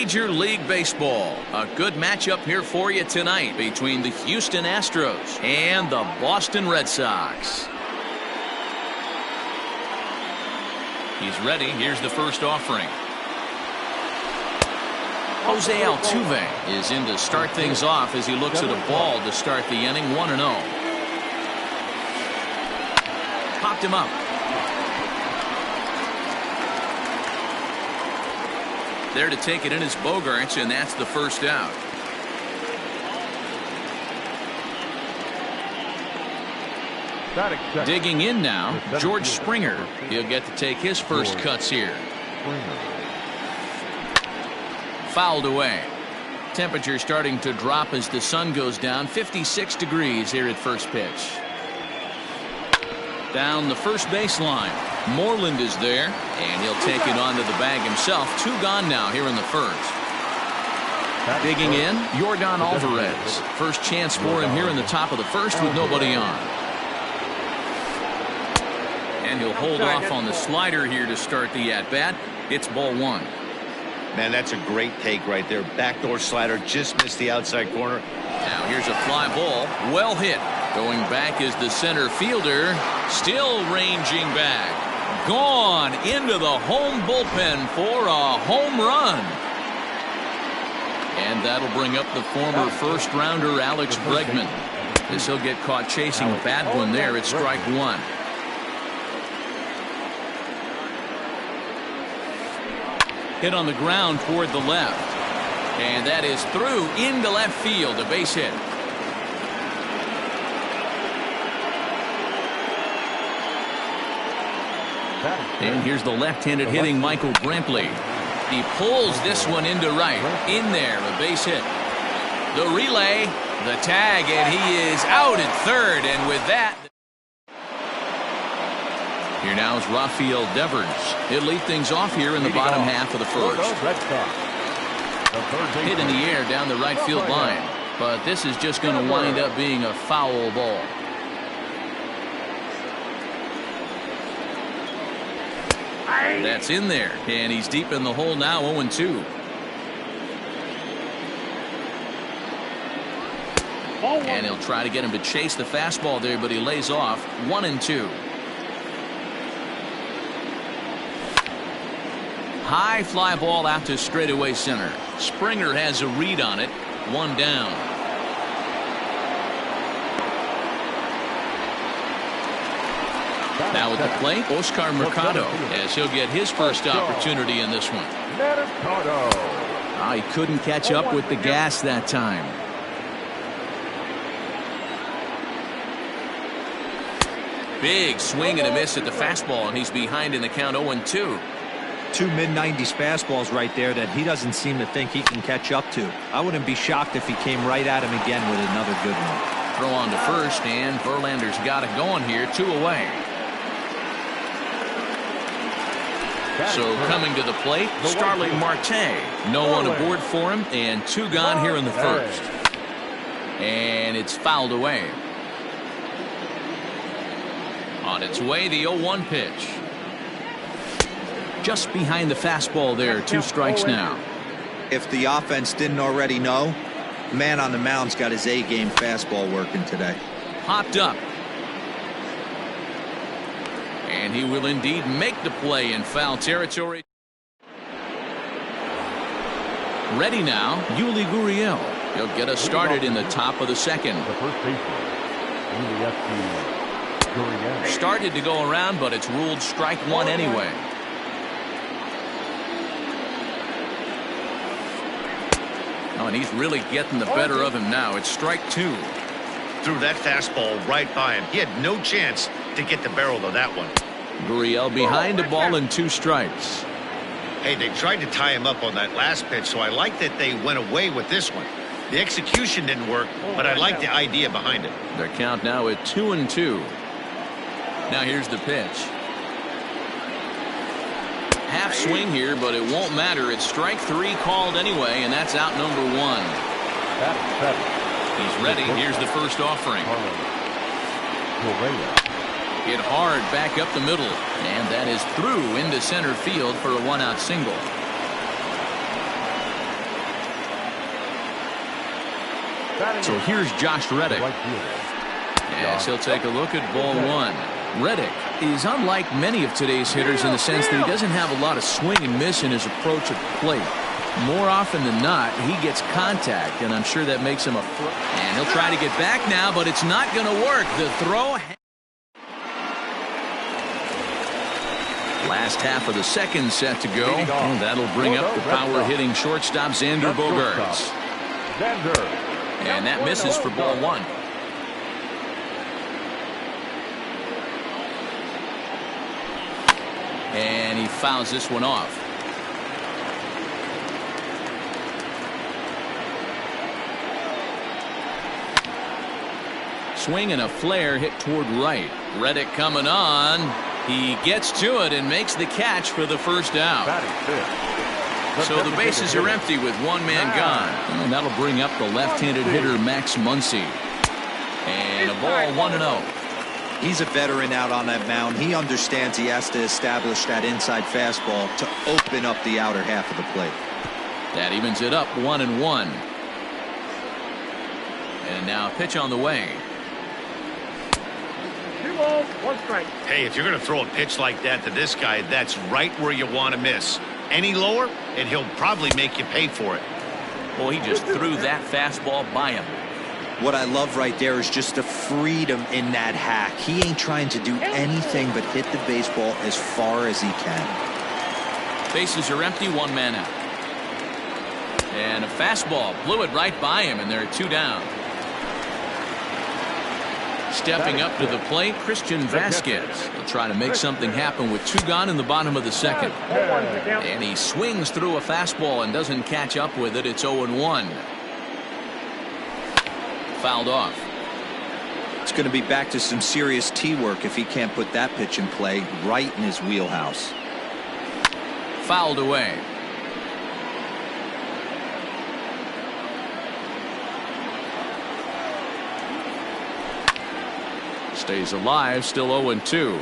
Major League Baseball. A good matchup here for you tonight between the Houston Astros and the Boston Red Sox. He's ready. Here's the first offering. Jose Altuve is in to start things off as he looks at a ball to start the inning. 1-0. Popped him up. There to take it in is Bogaerts, and that's the first out. Digging in now, George Springer. He'll get to take his first cuts here. Fouled away. Temperature starting to drop as the sun goes down. 56 degrees here at first pitch. Down the first baseline. Moreland is there, and he'll take it onto the bag himself. 2 gone now here in the first. Digging in, Yordan Alvarez. First chance for him here in the top of the first with nobody on. And he'll hold off on the slider here to start the at-bat. It's ball 1. Man, that's a great take right there. Backdoor slider just missed the outside corner. Now here's a fly ball. Well hit. Going back is the center fielder. Still ranging back. Gone into the home bullpen for a home run. And that'll bring up the former first-rounder Alex Bregman. As he'll get caught chasing a bad one there. It's strike 1. Hit on the ground toward the left. And that is through into left field. A base hit. And here's the left-handed hitting Michael Brantley. He pulls this one into right. In there, a base hit. The relay, the tag, and he is out at third. And with that, here now is Rafael Devers. He'll lead things off here in the bottom half of the first. Hit in the air down the right field line. But this is just going to wind up being a foul ball. That's in there. And he's deep in the hole now, 0-2. And he'll try to get him to chase the fastball there, but he lays off. 1-2. High fly ball out to straightaway center. Springer has a read on it. 1 down. Now at the plate, Oscar Mercado, as he'll get his first opportunity in this one. Oh, he couldn't catch up with the gas that time. Big swing and a miss at the fastball, and he's behind in the count. 0-2. 2 mid-90s fastballs right there that he doesn't seem to think he can catch up to. I wouldn't be shocked if he came right at him again with another good one. Throw on to first, and Verlander's got it going here. 2 away. So coming to the plate, Starling Marte. No one aboard for him, and 2 gone here in the first. And it's fouled away. On its way, the 0-1 pitch. Just behind the fastball there. 2 strikes now. If the offense didn't already know, man on the mound's got his A-game fastball working today. Popped up. And he will indeed make the play in foul territory. Ready now, Yuli Gurriel. He'll get us started in the top of the second. Started to go around, but it's ruled strike 1 anyway. Oh, and he's really getting the better of him now. It's strike 2. Threw that fastball right by him. He had no chance to get the barrel of that one. Gurriel behind the ball and 2 strikes. Hey, they tried to tie him up on that last pitch, so I like that they went away with this one. The execution didn't work, but I like the idea behind it. Their count now at 2-2. Now here's the pitch. Half swing here, but it won't matter. It's strike 3 called anyway, and that's out number 1. He's ready. Here's the first offering. Hit hard back up the middle, and that is through into center field for a 1-out single. So here's Josh Reddick. Yes, he'll take a look at ball one. Reddick is unlike many of today's hitters in the sense that he doesn't have a lot of swing and miss in his approach at the plate. More often than not, he gets contact, and I'm sure that makes him a throw. And he'll try to get back now, but it's not going to work. The throw. Last half of the second set to go. And that'll bring up the power-hitting shortstop, Xander Bogaerts. And that misses for ball one. And he fouls this one off. Swing and a flare hit toward right. Reddick coming on. He gets to it and makes the catch for the first out. So the bases are empty with one man gone. And that'll bring up the left-handed hitter Max Muncy. And a ball 1-0. He's a veteran out on that mound. He understands he has to establish that inside fastball to open up the outer half of the plate. That evens it up 1-1. And now a pitch on the way. 2 balls, 1 strike. Hey, if you're going to throw a pitch like that to this guy, that's right where you want to miss. Any lower, and he'll probably make you pay for it. Well, he just threw that fastball by him. What I love right there is just the freedom in that hack. He ain't trying to do anything but hit the baseball as far as he can. Bases are empty, one man out. And a fastball blew it right by him, and there are 2 down. Stepping up to the plate, Christian Vasquez. He'll try to make something happen with 2 gone in the bottom of the second. And he swings through a fastball and doesn't catch up with it. It's 0-1. Fouled off. It's going to be back to some serious tee work if he can't put that pitch in play right in his wheelhouse. Fouled away. Stays alive, still 0-2.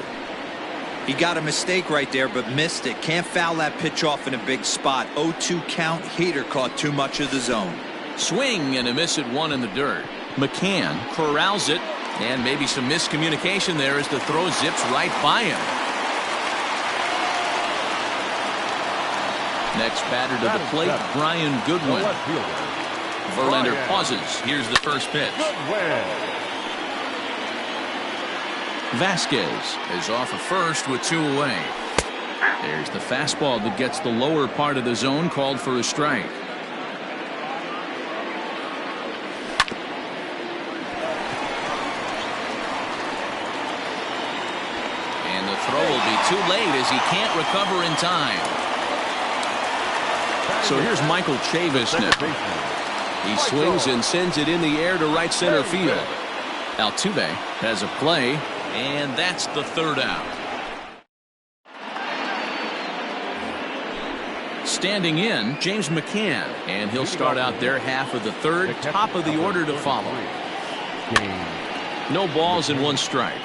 He got a mistake right there, but missed it. Can't foul that pitch off in a big spot. 0-2 count. Heater caught too much of the zone. Swing and a miss at 1 in the dirt. McCann corrals it, and maybe some miscommunication there as the throw zips right by him. Next batter to the plate, Brian Goodwin. Verlander pauses. Here's the first pitch. Vasquez is off of first with 2 away. There's the fastball that gets the lower part of the zone, called for a strike. And the throw will be too late as he can't recover in time. So here's Michael Chavis now. He swings and sends it in the air to right center field. Altuve has a play, and that's the 3rd out. Standing in, James McCann, and he'll start out their half of the 3rd, top of the order to follow. No balls and 1 strike.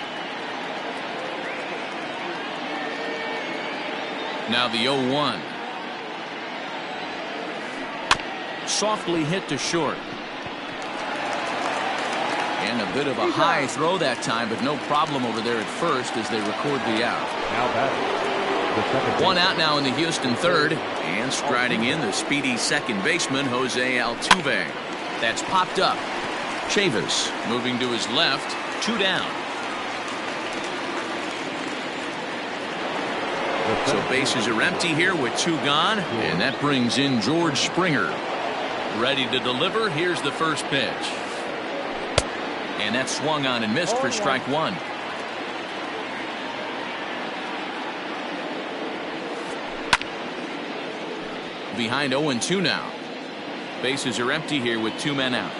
Now the 0-1. Softly hit to short. And a bit of a high throw that time, but no problem over there at first as they record the out. 1 out now in the Houston 3rd, and striding in the speedy second baseman Jose Altuve. That's popped up. Chavis moving to his left, 2 down. So bases are empty here with 2 gone, and that brings in George Springer. Ready to deliver. Here's the first pitch. And that swung on and missed for strike 1. Behind 0-2 now. Bases are empty here with 2 men out.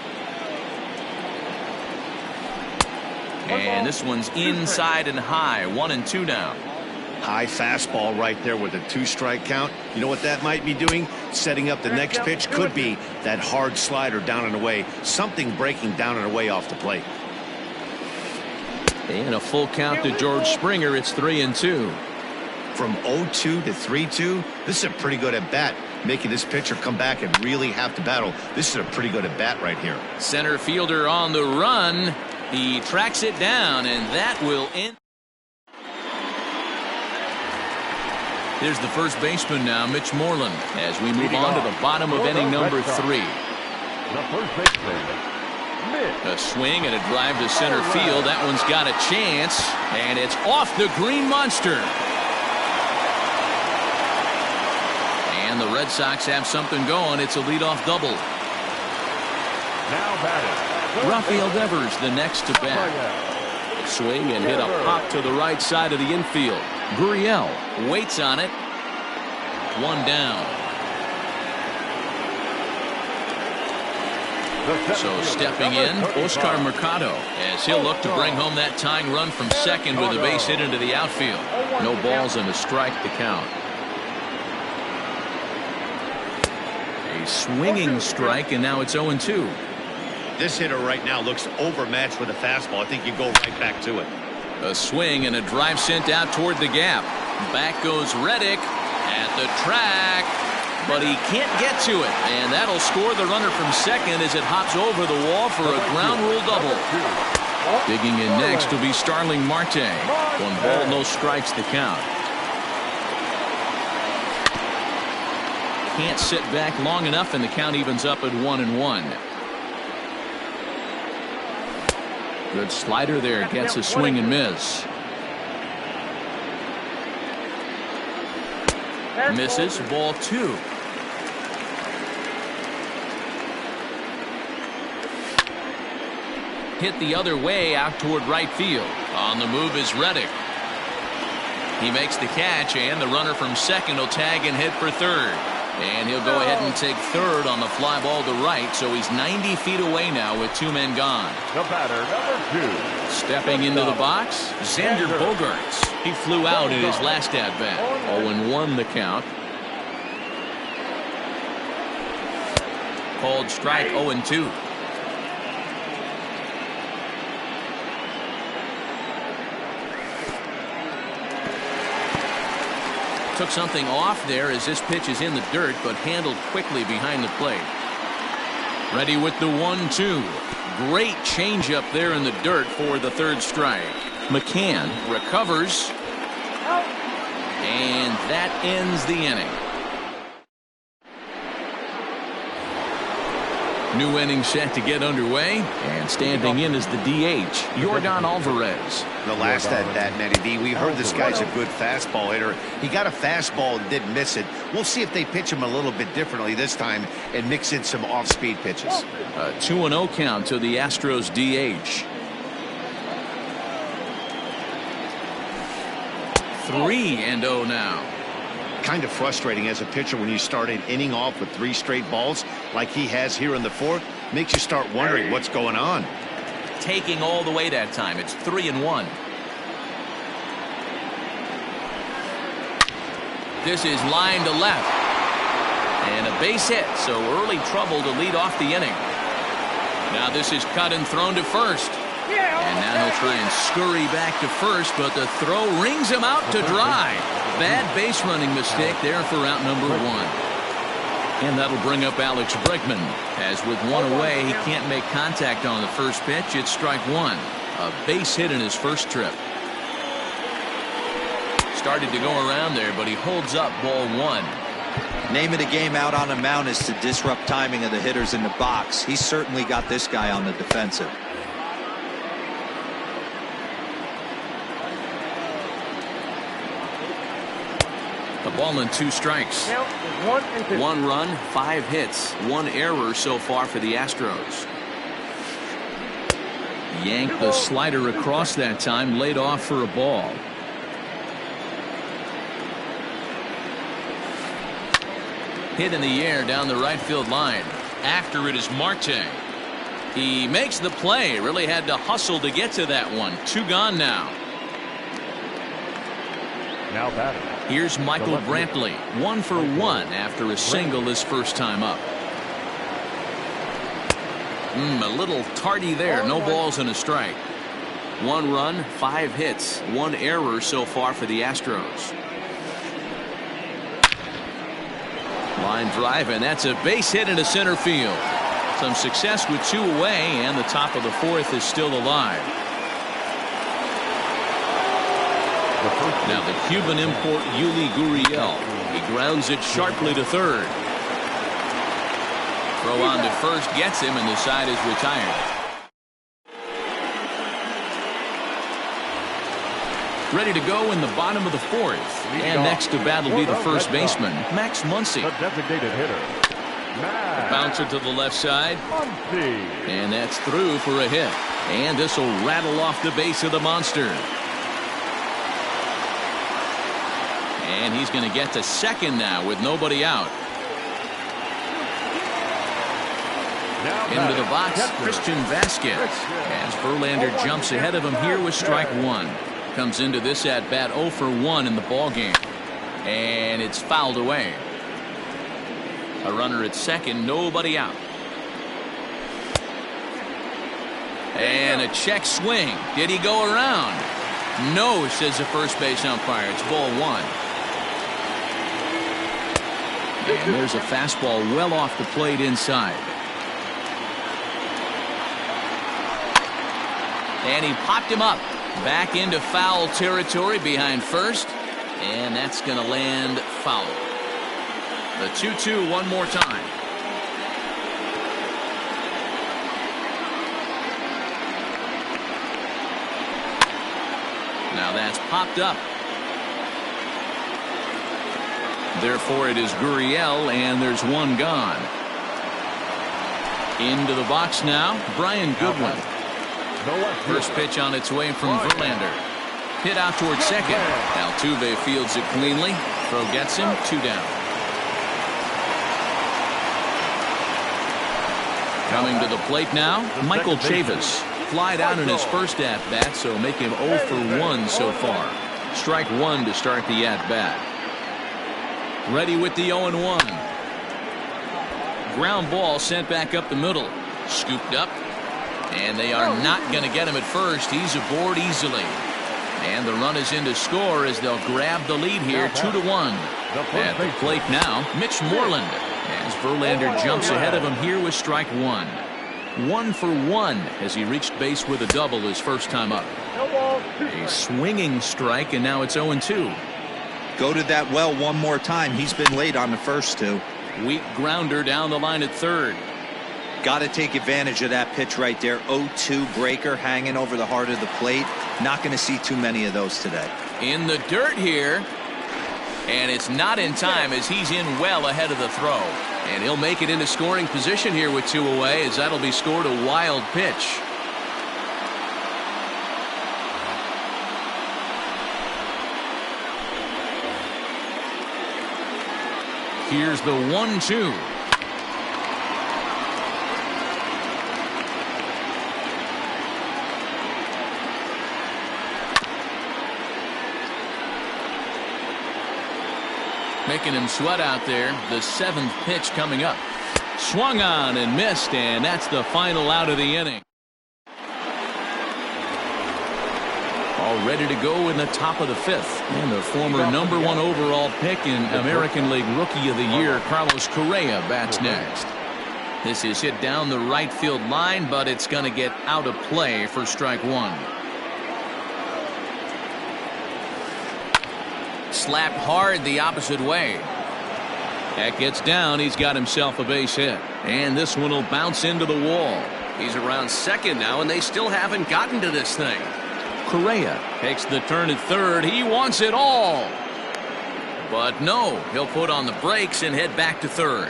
And this one's inside and high. 1-2 now. High fastball right there with a 2-strike count. You know what that might be doing? Setting up the next pitch. Could be that hard slider down and away. Something breaking down and away off the plate. And a full count to George Springer. It's 3-2. From 0-2 to 3-2, this is a pretty good at bat. making this pitcher come back and really have to battle. This is a pretty good at bat right here. Center fielder on the run. He tracks it down, and that will end. Here's the first baseman now, Mitch Moreland, as we move on to the bottom of inning number 3. The first baseman, Mitch. A swing and a drive to center field. That one's got a chance, and it's off the green monster. And the Red Sox have something going. It's a leadoff double. Now batting, Rafael Devers, the next to bat. Swing and hit a pop to the right side of the infield. Gurriel waits on it. One down. So stepping in, Oscar Mercado, as he'll look to bring home that tying run from second with a base hit into the outfield. No balls and a strike to count. A swinging strike, and now it's 0-2. This hitter right now looks overmatched with a fastball. I think you go right back to it. A swing and a drive sent out toward the gap. Back goes Reddick at the track, but he can't get to it, and that'll score the runner from second as it hops over the wall for a ground rule double. Digging in next will be Starling Marte. 1 ball, no strikes to count. Can't sit back long enough, and the count evens up at 1-1. Good slider there, gets a swing and miss. Misses, ball 2. Hit the other way out toward right field. On the move is Reddick. He makes the catch, and the runner from second will tag and hit for third. And he'll go ahead and take third on the fly ball to right, so he's 90 feet away now with 2 men gone. The batter, number 2. Stepping into the box, Xander Bogaerts. He flew out in his last at-bat. 0-1 the count. Called strike, 0-2. Took something off there as this pitch is in the dirt, but handled quickly behind the plate. Ready with the 1-2. Great changeup there in the dirt for the third strike. McCann recovers, and that ends the inning. New inning set to get underway, and standing in is the DH, Yordan Alvarez. The last at-bat, Matty B, we heard this guy's a good fastball hitter. He got a fastball and didn't miss it. We'll see if they pitch him a little bit differently this time and mix in some off-speed pitches. A 2-0 count to the Astros DH. 3-0 now. Kind of frustrating as a pitcher when you start an inning off with 3 straight balls like he has here in the 4th. Makes you start wondering what's going on. Taking all the way that time. It's 3-1. This is line to left. And a base hit, so early trouble to lead off the inning. Now this is cut and thrown to first. And now he'll try and scurry back to first, but the throw rings him out to dry. Bad base running mistake there for out number 1. And that'll bring up Alex Bregman. As with 1 away, he can't make contact on the first pitch. It's strike 1. A base hit in his first trip. Started to go around there, but he holds up ball 1. Name of the game out on the mound is to disrupt timing of the hitters in the box. He's certainly got this guy on the defensive. A ball and 2 strikes. 1 run, 5 hits, 1 error so far for the Astros. Yanked the slider across that time, laid off for a ball. Hit in the air down the right field line. After it is Marte. He makes the play. Really had to hustle to get to that one. 2 gone now. Now batting. Here's Michael Brantley, 1 for 1 after a single his first time up. A little tardy there. No balls and a strike. 1 run, 5 hits, 1 error so far for the Astros. Line drive, and that's a base hit into center field. Some success with 2 away, and the top of the 4th is still alive. Now the Cuban import Yuli Gurriel. He grounds it sharply to third. Throw on to first gets him, and the side is retired. Ready to go in the bottom of the 4th. And next to bat will be the first baseman, Max Muncy. The designated hitter. Bouncer to the left side. And that's through for a hit. And this will rattle off the base of the monster. And he's going to get to second now with nobody out. Into the box, Christian Vasquez. As Verlander jumps ahead of him here with strike 1. Comes into this at bat 0 for 1 in the ball game, and it's fouled away. A runner at second, nobody out. And a check swing. Did he go around? No, says the first base umpire. It's ball 1. And there's a fastball well off the plate inside. And he popped him up. Back into foul territory behind first, and that's going to land foul. The 2-2 one more time. Now that's popped up. Therefore it is Gurriel, and there's 1 gone. Into the box now, Brian Goodwin. First pitch on its way from Verlander. Hit out towards second. Altuve fields it cleanly. Throw gets him. 2 down. Coming to the plate now, Michael Chavis. Flied out in his first at-bat, so make him 0 for 1 so far. Strike 1 to start the at-bat. Ready with the 0-1. Ground ball sent back up the middle. Scooped up. And they are not going to get him at first. He's aboard easily. And the run is in to score as they'll grab the lead here 2-1. At the plate now, Mitch Moreland. As Verlander jumps ahead of him here with strike 1. 1 for 1 as he reached base with a double his first time up. A swinging strike, and now it's 0-2. Go to that well one more time. He's been late on the first 2. Weak grounder down the line at third. Got to take advantage of that pitch right there. 0-2 breaker hanging over the heart of the plate. Not going to see too many of those today. In the dirt here. And it's not in time as he's in well ahead of the throw. And he'll make it into scoring position here with 2 away, as that'll be scored a wild pitch. Here's the 1-2. Making him sweat out there. The 7th pitch coming up. Swung on and missed, and that's the final out of the inning. All ready to go in the top of the 5th. And the former #1 overall pick in American League Rookie of the Year, Carlos Correa, bats next. This is hit down the right field line, but it's going to get out of play for strike 1. Slapped hard the opposite way. That gets down. He's got himself a base hit. And this one will bounce into the wall. He's around second now, and they still haven't gotten to this thing. Correa takes the turn at third. He wants it all. But no, he'll put on the brakes and head back to third.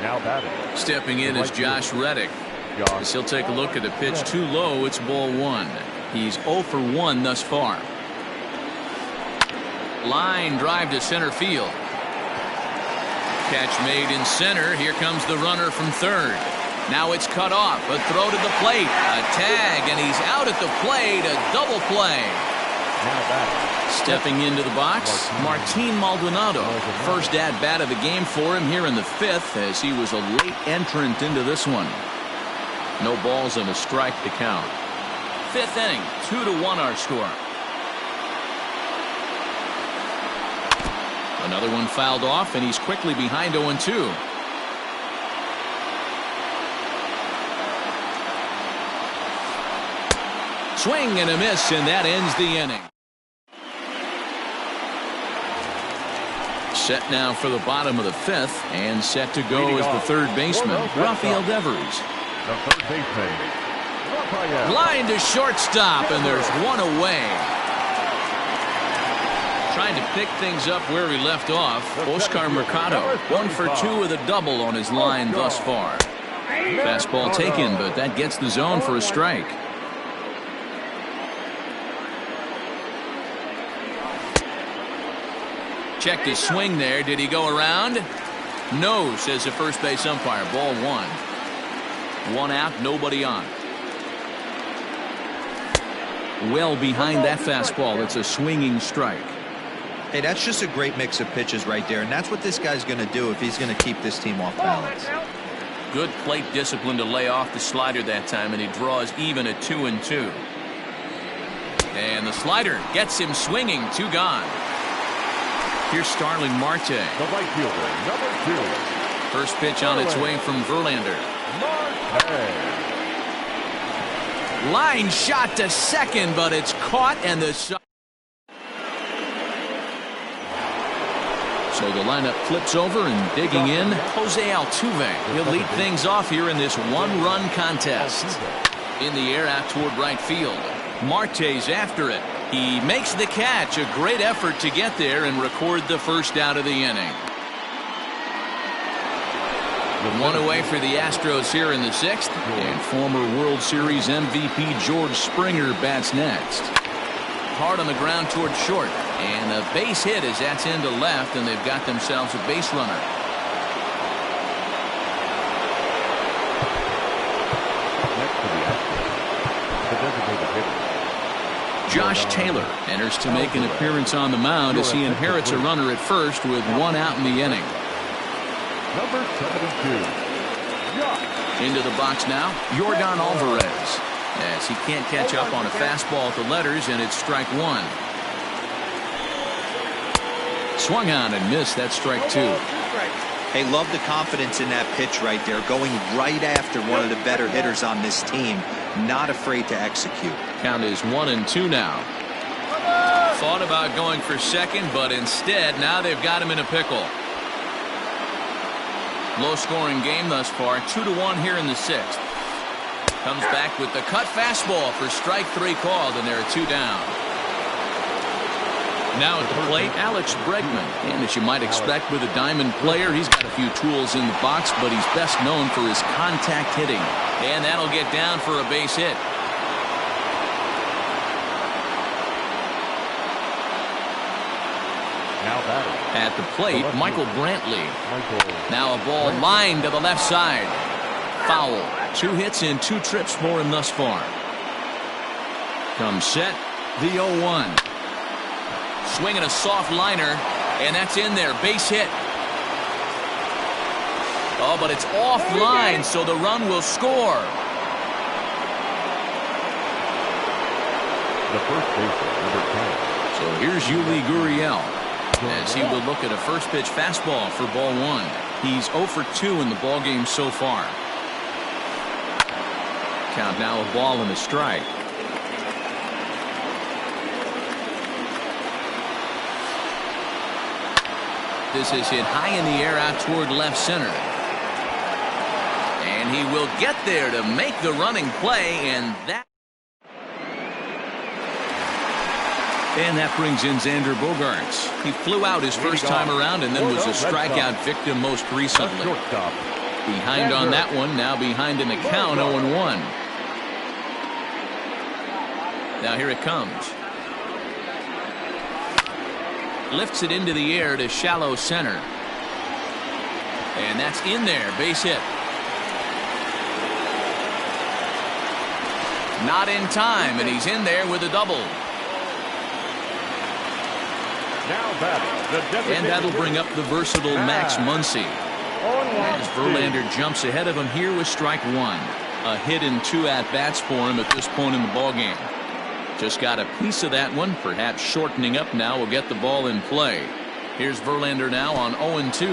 Now batting. Stepping in is Josh Reddick. As he'll take a look at the pitch too low. It's ball 1. He's 0 for 1 thus far. Line drive to center field. Catch made in center. Here comes the runner from third. Now it's cut off. A throw to the plate. A tag, and he's out at the plate. A double play. Stepping into the box, Martin Maldonado. First at-bat of the game for him here in the 5th, as he was a late entrant into this one. No balls and a strike to count. 5th inning, 2-1 our score. A Another one fouled off, and he's quickly behind 0-2. Swing and a miss, and that ends the inning. Set now for the bottom of the fifth, and set to go is the third baseman, Rafael Devers. The third baseman, Rafael. Line to shortstop, and there's one away. Trying to pick things up where he left off, Oscar Mercado, 1 for 2 with a double on his line thus far. Fastball taken, but that gets the zone for a strike. Checked his swing there. Did he go around? No, says the first base umpire. Ball 1. 1 out, nobody on. Well behind that fastball. It's a swinging strike. Hey, that's just a great mix of pitches right there, and that's what this guy's going to do if he's going to keep this team off balance. Good plate discipline to lay off the slider that time, and he draws even at 2-2. And the slider gets him swinging. 2 gone. Here's Starling Marte. The right fielder, number 2. First pitch on its way from Verlander. Marte. Line shot to second, but it's caught, and the so the lineup flips over, and digging in, Jose Altuve. He'll lead things off here in this one-run contest. In the air out toward right field. Marte's after it. He makes the catch. A great effort to get there and record the first out of the inning. 1 away for the Astros here in the 6th. And former World Series MVP George Springer bats next. Hard on the ground toward short. And a base hit as that's into left, and they've got themselves a base runner. Next to the Astros, the designated hitter. Josh Taylor enters to make an appearance on the mound as he inherits a runner at first with 1 out in the inning. Number 72. Into the box now, Yordan Alvarez. As he can't catch up on a fastball at the letters, and it's strike 1. Swung on and missed. That's strike 2. Hey, love the confidence in that pitch right there, going right after one of the better hitters on this team. Not afraid to execute. Count is 1-2 now. Thought about going for second, but instead now they've got him in a pickle. Low scoring game thus far. 2-1 here in the 6th. Comes back with the cut fastball for strike 3 called, and there are 2 down. Now at the plate, Alex Bregman. And as you might expect with a diamond player, he's got a few tools in the box, but he's best known for his contact hitting. And that'll get down for a base hit. Now batting. At the plate, Michael Brantley. Now a ball lined to the left side. Foul. 2 hits and 2 trips for him thus far. Comes set, the 0-1. Swinging a soft liner, and that's in there. Base hit. Oh, but it's offline, so the run will score. The first baseman, number 10. So here's Yuli Gurriel as he will look at a first pitch fastball for ball 1. He's 0 for 2 in the ballgame so far. Count now a ball and a strike. This is hit high in the air out toward left center. And he will get there to make the running play, and that brings in Xander Bogaerts. He flew out his first time around and then was a strikeout victim most recently. Behind on that one, now behind in the count, 0-1. Now here it comes. Lifts it into the air to shallow center. And that's in there. Base hit. Not in time, and he's in there with a double. And that'll bring up the versatile Max Muncy. As Verlander jumps ahead of him here with strike 1. A hit and 2 at-bats for him at this point in the ballgame. Just got a piece of that one, perhaps shortening up now will get the ball in play. Here's Verlander now on 0-2.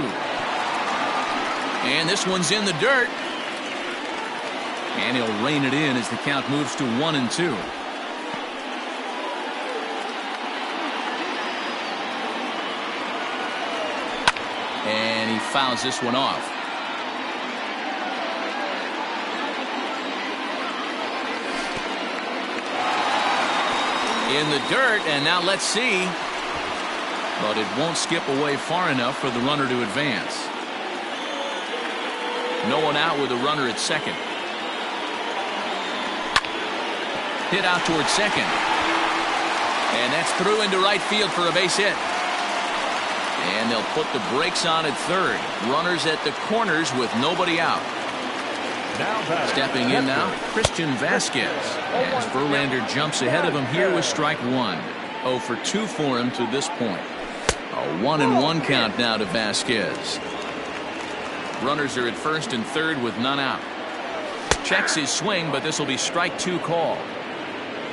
And this one's in the dirt. And he'll rein it in as the count moves to 1-2. And he fouls this one off. In the dirt, and now let's see. But it won't skip away far enough for the runner to advance. No one out with a runner at second. Hit out towards second. And that's through into right field for a base hit. And they'll put the brakes on at third. Runners at the corners with nobody out. Stepping in now, Christian Vasquez, as Verlander jumps ahead of him here with strike one. 0 for 2 for him to this point. A 1-1 count now to Vasquez. Runners are at first and third with none out. Checks his swing, but this will be strike 2 call.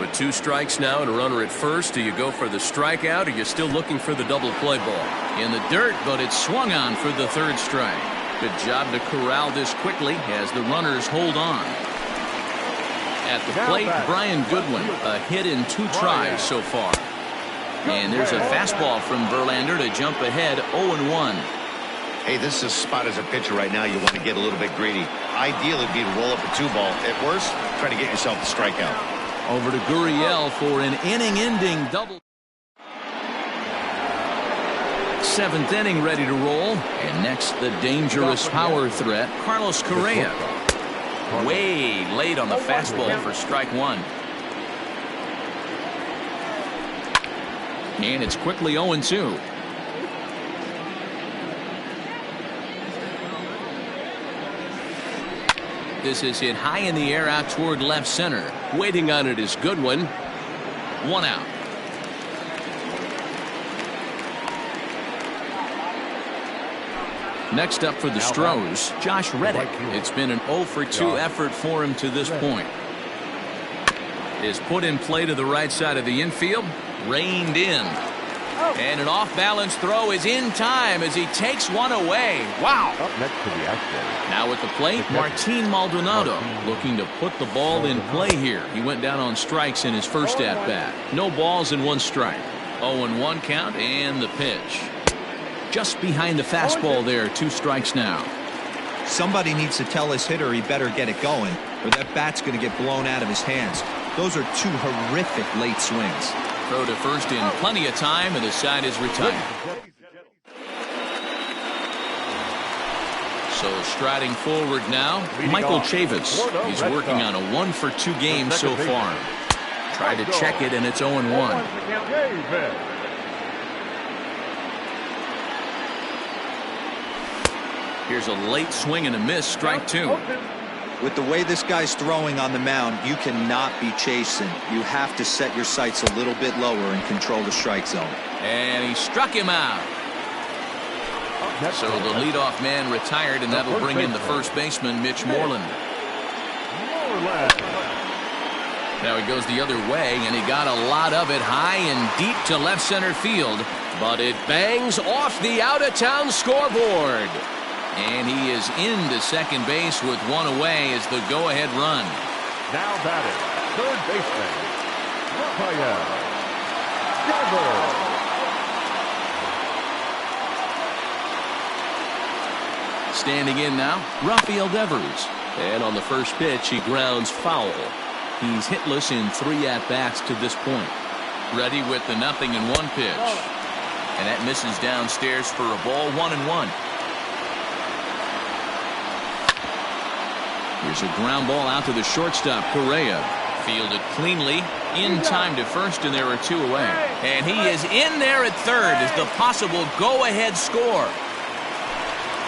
With 2 strikes now and a runner at first, do you go for the strikeout or you're still looking for the double play ball? In the dirt, but it's swung on for the 3rd strike. Good job to corral this quickly as the runners hold on. At the plate, Brian Goodwin, a hit in 2 tries so far. And there's a fastball from Verlander to jump ahead 0-1. Hey, this is a spot as a pitcher right now. You want to get a little bit greedy. Ideally, it'd be to roll up a 2-ball. At worst, try to get yourself the strikeout. Over to Gurriel for an inning-ending double. 7th inning ready to roll. And next, the dangerous power threat, Carlos Correa. Way late on the fastball for strike 1. And it's quickly 0-2. This is hit high in the air out toward left center. Waiting on it is Goodwin. 1 out. Next up for the Stros, Josh Reddick. It's been an 0 for 2 effort for him to this point. Is put in play to the right side of the infield. Reined in. And an off-balance throw is in time as he takes one away. Wow. Up next to the action. Now at the plate, Martin Maldonado looking to put the ball in play here. He went down on strikes in his first at-bat. No balls and 1 strike. 0-1 count and the pitch. Just behind the fastball there, 2 strikes now. Somebody needs to tell his hitter he better get it going, or that bat's going to get blown out of his hands. Those are 2 horrific late swings. Throw to first in plenty of time, and the side is retired. So striding forward now, Michael Chavis. He's working on a 1 for 2 game so far. Tried to check it, and it's 0-1. Here's a late swing and a miss, strike 2. With the way this guy's throwing on the mound, you cannot be chasing. You have to set your sights a little bit lower and control the strike zone. And he struck him out. So the leadoff man retired, and that'll bring in the first baseman, Mitch Moreland. Now he goes the other way, and he got a lot of it high and deep to left center field. But it bangs off the out-of-town scoreboard. And he is into second base with 1 away as the go-ahead run. Now batting, third baseman, Rafael Devers. Standing in now, Rafael Devers. And on the first pitch, he grounds foul. He's hitless in 3 at-bats to this point. Ready with the 0-1 pitch. And that misses downstairs for a ball, 1-1. Here's a ground ball out to the shortstop, Correa. Fielded cleanly, in time to first, and there are 2 away. And he is in there at third as the possible go-ahead score.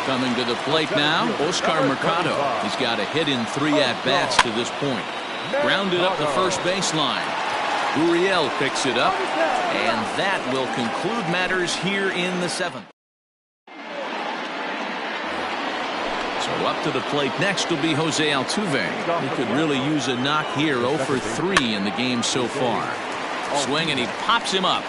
Coming to the plate now, Oscar Mercado. He's got a hit in 3 at-bats to this point. Grounded up the first baseline. Gurriel picks it up, and that will conclude matters here in the 7th. So up to the plate next will be Jose Altuve. He could really use a knock here. 0 for 3 in the game so far. Swing, and he pops him up.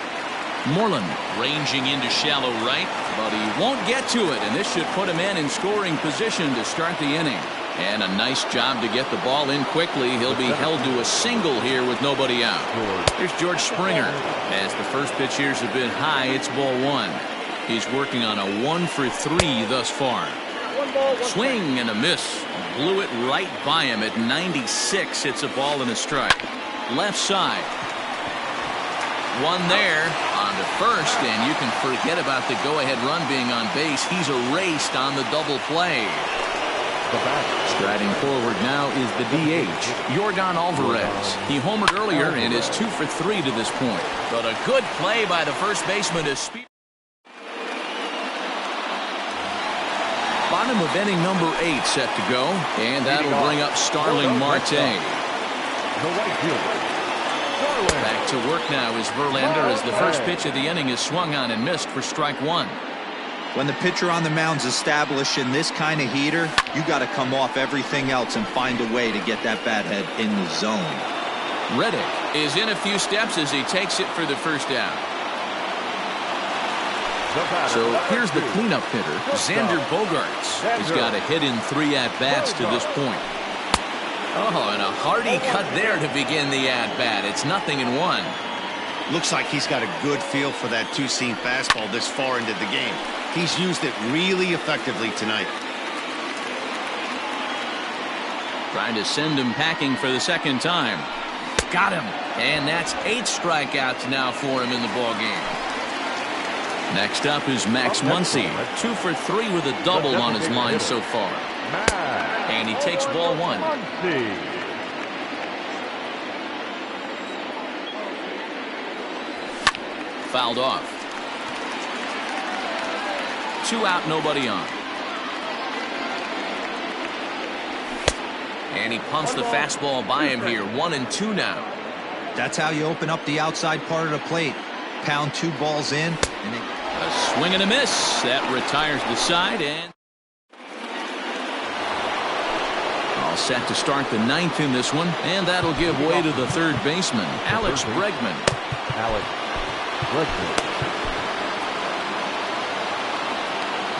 Moreland ranging into shallow right, but he won't get to it, and this should put him in scoring position to start the inning. And a nice job to get the ball in quickly. He'll be held to a single here with nobody out. Here's George Springer. As the first pitch here's have been high, it's ball one. He's working on a 1 for 3 thus far. Swing and a miss. Blew it right by him at 96. It's a ball and a strike. Left side. One there on to first, and you can forget about the go-ahead run being on base. He's erased on the double play. Striding forward now is the DH, Yordan Alvarez. He homered earlier and is 2 for 3 to this point. But a good play by the first baseman to speed. Bottom of inning number 8 set to go, and that'll bring up Starling Marte. Back to work now is Verlander as the first pitch of the inning is swung on and missed for strike one. When the pitcher on the mound's establishing this kind of heater, you got to come off everything else and find a way to get that bat head in the zone. Reddick is in a few steps as he takes it for the first out. So here's the cleanup hitter, Xander Bogaerts. He's got a hit in 3 at-bats to this point. Oh, and a hearty cut there to begin the at-bat. It's 0-1. Looks like he's got a good feel for that two-seam fastball this far into the game. He's used it really effectively tonight. Trying to send him packing for the second time. Got him. And that's 8 strikeouts now for him in the ballgame. Next up is Max Muncy. 2 for 3 with a double on his line so far. And he takes ball one. Fouled off. 2 out, nobody on. And he pumps the fastball by him here. 1-2 now. That's how you open up the outside part of the plate. Pound 2 balls in. And a swing and a miss. That retires the side. And all set to start the 9th in this one. And that'll give way to the third baseman, Alex Bregman.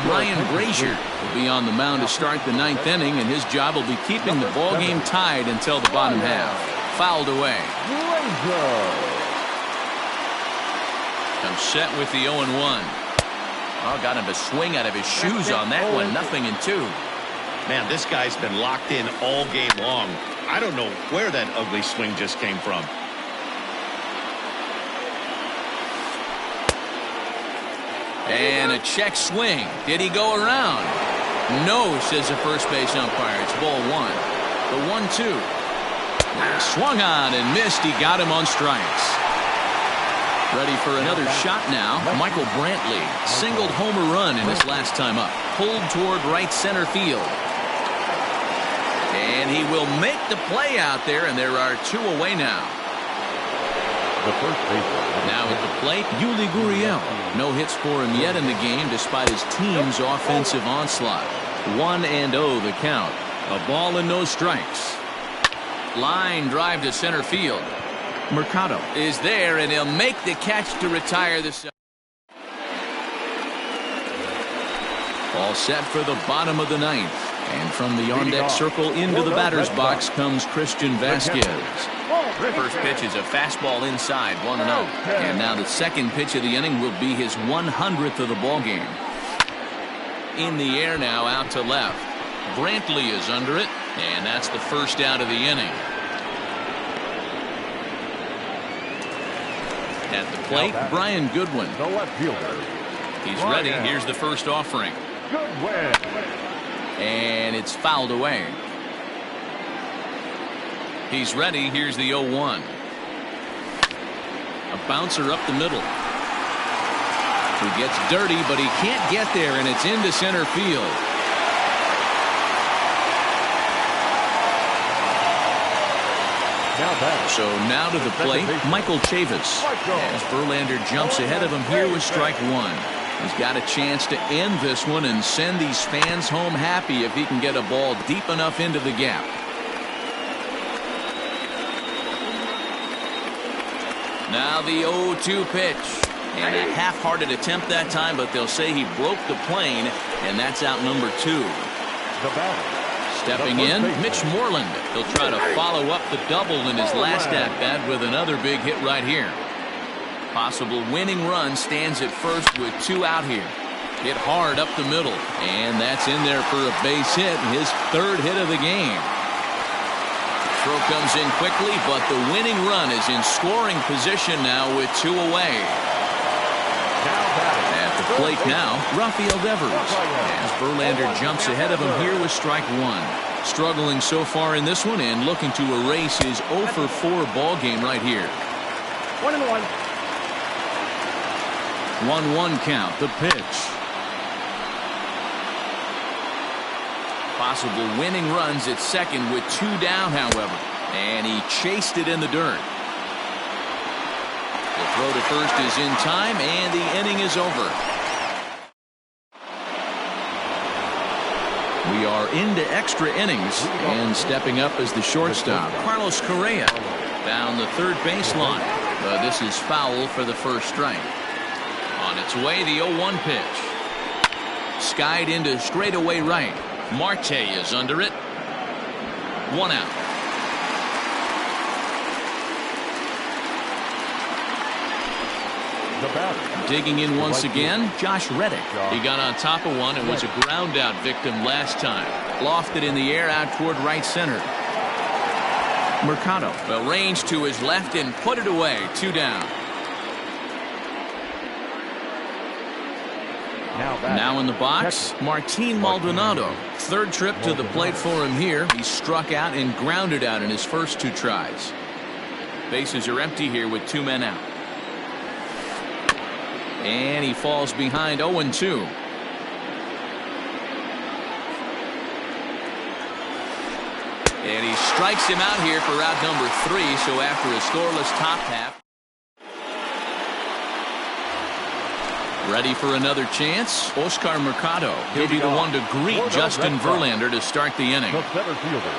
Brian Brazier will be on the mound to start the 9th inning, and his job will be keeping the ball game tied until the bottom half. Fouled away. Comes set with the 0-1. Oh, got him to swing out of his shoes on that one. 0-2. Man, this guy's been locked in all game long. I don't know where that ugly swing just came from. And a check swing. Did he go around? No, says the first base umpire. It's ball one. The 1-2. Swung on and missed. He got him on strikes. Ready for another shot now. Michael Brantley singled homer run in his last time up. Pulled toward right center field. And he will make the play out there, and there are 2 away now. The first baseman. Now at the plate, Yuli Gurriel. No hits for him yet in the game despite his team's offensive onslaught. 1-0 the count. A ball and no strikes. Line drive to center field. Mercado is there, and he'll make the catch to retire this. All set for the bottom of the 9th. And from the on-deck circle into the batter's box comes Christian Vasquez. First pitch is a fastball inside, 1-0. And now the second pitch of the inning will be his 100th of the ballgame. In the air now, out to left. Brantley is under it, and that's the first out of the inning. At the plate, Brian Goodwin. The left fielder. He's ready. Here's the first offering. Goodwin. And it's fouled away. He's ready. Here's the 0-1. A bouncer up the middle. He gets dirty, but he can't get there, and it's into center field. So now to the plate, Michael Chavis. As Verlander jumps ahead of him here with strike one. He's got a chance to end this one and send these fans home happy if he can get a ball deep enough into the gap. Now the 0-2 pitch. And a half-hearted attempt that time, but they'll say he broke the plane, and that's out number 2. The batter. Stepping in, Mitch Moreland. He'll try to follow up the double in his last at-bat with another big hit right here. Possible winning run stands at first with 2 out here. Hit hard up the middle, and that's in there for a base hit, his 3rd hit of the game. Throw comes in quickly, but the winning run is in scoring position now with 2 away. At the plate now, Rafael Devers, as Verlander jumps ahead of him here with strike 1. Struggling so far in this one and looking to erase his 0 for 4 ball game right here. 1-1. 1-1 count, the pitch. Possible winning runs at second with 2 down, however, and he chased it in the dirt. The throw to first is in time, and the inning is over. We are into extra innings, and stepping up as the shortstop, Carlos Correa, down the third baseline. But this is foul for the first strike. On its way, the 0-1 pitch. Skied into straightaway right. Marte is under it. 1 out. The batter. Digging in once again, Josh Reddick. He got on top of one and was a ground out victim last time. Lofted in the air out toward right center. Mercado. Well, range to his left and put it away. 2 down. Now in the box, Martin Maldonado. 3rd trip to the plate for him here. He struck out and grounded out in his first 2 tries. Bases are empty here with 2 men out. And he falls behind 0-2. And he strikes him out here for out number 3. So after a scoreless top half. Ready for another chance? Oscar Mercado. He'll be the one to greet Justin Verlander to start the inning. The center fielder,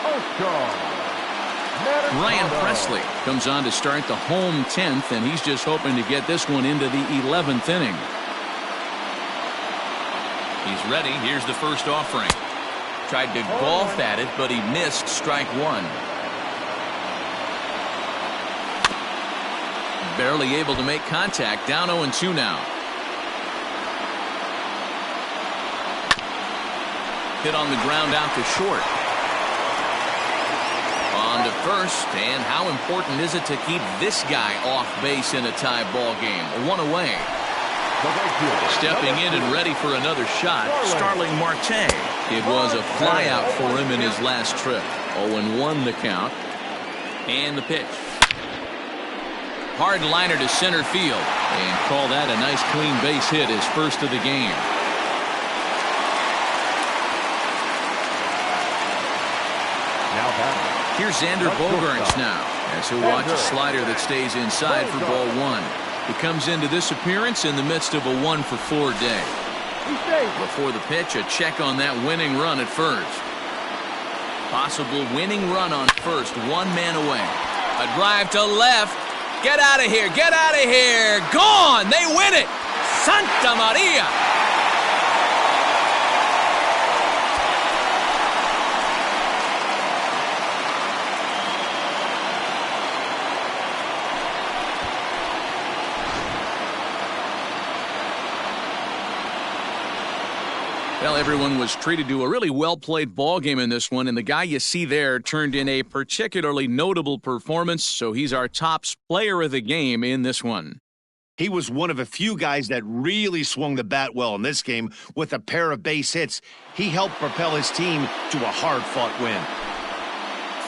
Oscar. Ryan Presley comes on to start the home 10th, and he's just hoping to get this one into the 11th inning. He's ready. Here's the first offering. Tried to golf at it, but he missed strike 1. Barely able to make contact. Down 0-2 now. Hit on the ground out to short. On to first, and how important is it to keep this guy off base in a tie ball game? 1 away. Stepping in and ready for another shot, Starling Marte. It was a flyout for him in his last trip. 0-1 the count. And the pitch. Hard liner to center field, and call that a nice clean base hit, his first of the game. Here's Xander Bogaerts now, as he'll watch a slider that stays inside for ball 1. He comes into this appearance in the midst of a 1 for 4 day. Before the pitch, a check on that winning run at first. Possible winning run on first, 1 man away. A drive to left. Get out of here. Get out of here. Gone. They win it. Santa Maria. Well, everyone was treated to a really well-played ball game in this one, and the guy you see there turned in a particularly notable performance, so he's our top player of the game in this one. He was one of a few guys that really swung the bat well in this game with a pair of base hits. He helped propel his team to a hard-fought win.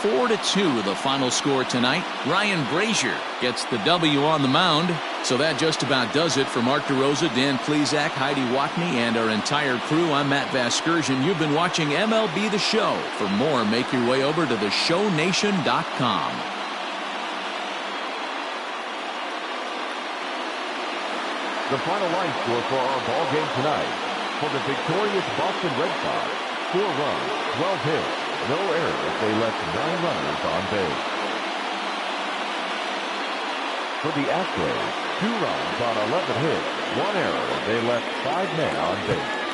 4-2 the final score tonight. Ryan Brazier gets the W on the mound. So that just about does it for Mark DeRosa, Dan Plesac, Heidi Watney, and our entire crew. I'm Matt Vasgersian. You've been watching MLB The Show. For more, make your way over to theshownation.com. The final line score for our ball game tonight. For the victorious Boston Red Sox, 4 runs, 12 hits, no errors. They left 9 runners on base. For the Astros, 2 runs on 11 hits, 1 error. They left 5 men on base.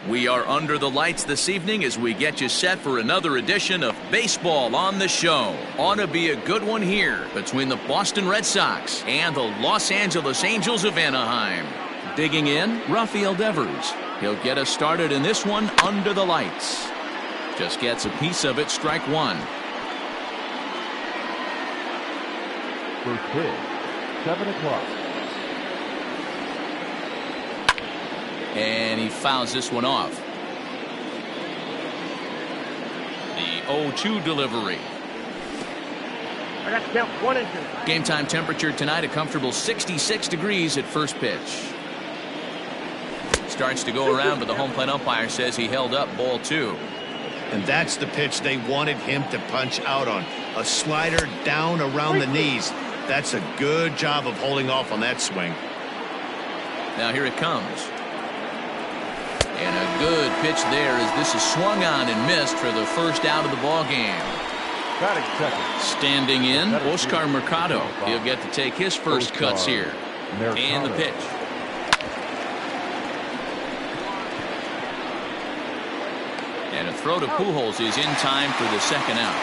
We are under the lights this evening as we get you set for another edition of Baseball on the Show. Ought to be a good one here between the Boston Red Sox and the Los Angeles Angels of Anaheim. Digging in, Rafael Devers. He'll get us started in this one under the lights. Just gets a piece of it, strike one. First pitch, 7 o'clock. And he fouls this one off. The 0-2 delivery. I got to count 1 and 2. Game time temperature tonight, a comfortable 66 degrees at first pitch. Starts to go around, but the home plate umpire says he held up, ball 2. And that's the pitch they wanted him to punch out on. A slider down around the knees. That's a good job of holding off on that swing. Now here it comes. And a good pitch there as this is swung on and missed for the first out of the ball game. Batting second. Standing in, Oscar Mercado. He'll get to take his first cuts here. And the pitch. And a throw to Pujols is in time for the second out.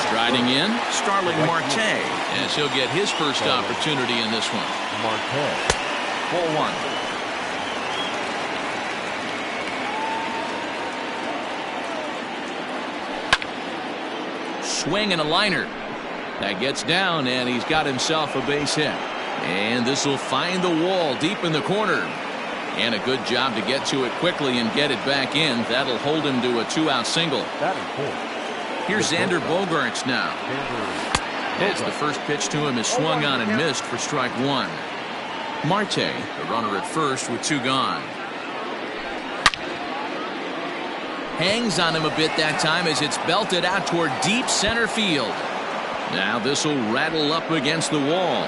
Striding in, Starling Marte, as he'll get his first opportunity in this one. Marte. 4-1. Swing and a liner. That gets down, and he's got himself a base hit. And this will find the wall deep in the corner. And a good job to get to it quickly and get it back in. That'll hold him to a 2-out single. Here's Xander Bogaerts now. As the first pitch to him is swung on and missed for strike one. Marte, the runner at first with 2 gone. Hangs on him a bit that time as it's belted out toward deep center field. Now this will rattle up against the wall.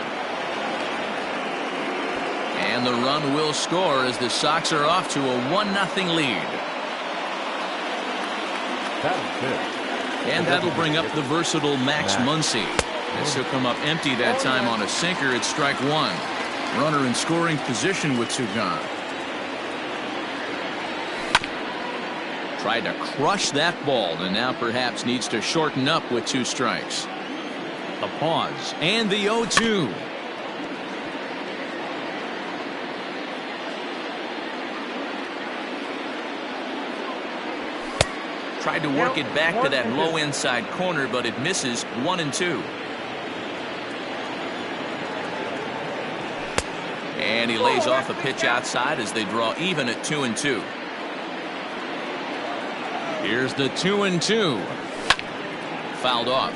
And the run will score as the Sox are off to a 1-0 lead. And that'll bring up the versatile Max Muncy. This will come up empty that time on a sinker at strike one. Runner in scoring position with 2 gone. Tried to crush that ball and now perhaps needs to shorten up with 2 strikes. The pause and the 0-2. Tried to work it back to that low inside corner, but it misses. 1-2. And he lays off a pitch outside as they draw even at 2-2. Here's the 2-2. Fouled off.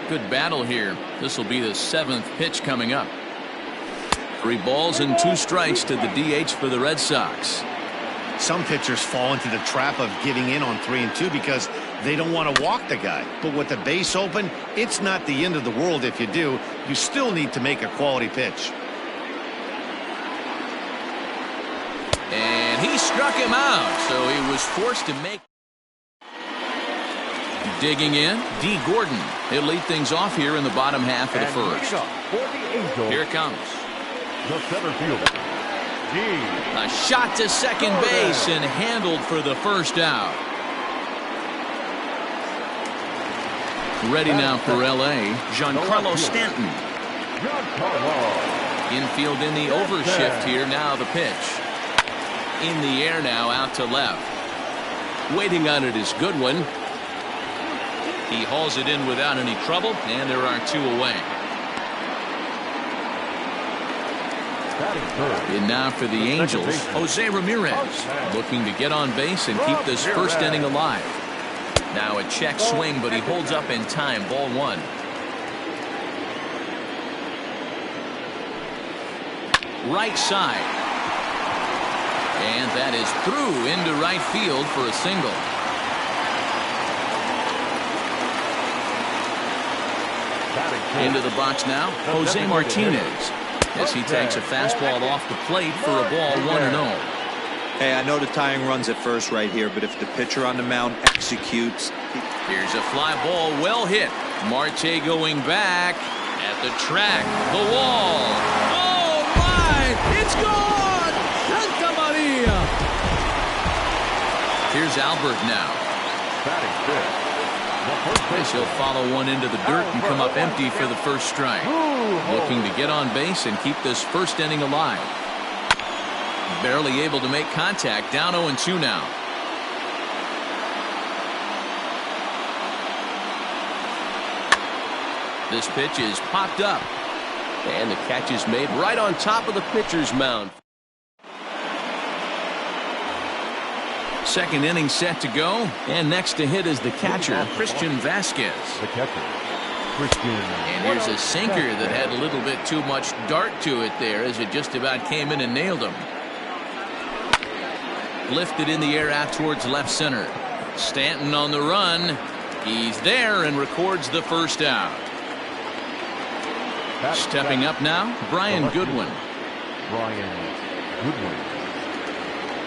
Good battle here. This will be the 7th pitch coming up. 3 balls and 2 strikes to the DH for the Red Sox. Some pitchers fall into the trap of giving in on 3 and 2 because they don't want to walk the guy. But with the base open, it's not the end of the world if you do. You still need to make a quality pitch. And he struck him out, so he was forced to make. Digging in, D. Gordon. He'll lead things off here in the bottom half of the first. Here it comes. The center fielder. A shot to second base and handled for the first out. Ready now for L.A., Giancarlo Stanton. Infield in the overshift here. Now the pitch. In the air now, out to left. Waiting on it is Goodwin. He hauls it in without any trouble, and there are 2 away. And now for the Angels, Jose Ramirez, looking to get on base and keep this first inning alive. Now a check swing, but he holds up in time. Ball 1. Right side. And that is through into right field for a single. Into the box now, Jose Martinez, as he takes a fastball off the plate for a ball 1-0. Hey, I know the tying run's at first right here, but if the pitcher on the mound executes. Here's a fly ball, well hit. Marte going back at the track, the wall. Oh, It's gone! Santa Maria! Here's Albert now. Batting fifth. Guess he'll follow one into the dirt and come up empty for the first strike. Looking to get on base and keep this first inning alive. Barely able to make contact. Down 0-2 now. This pitch is popped up. And the catch is made right on top of the pitcher's mound. Second inning set to go. And next to hit is the catcher, Christian Vasquez. The catcher, Christian. And here's a sinker that had a little bit too much dart to it there as it just about came in and nailed him. Lifted in the air out towards left center. Stanton on the run. He's there and records the first out. Stepping up now, Brian Goodwin.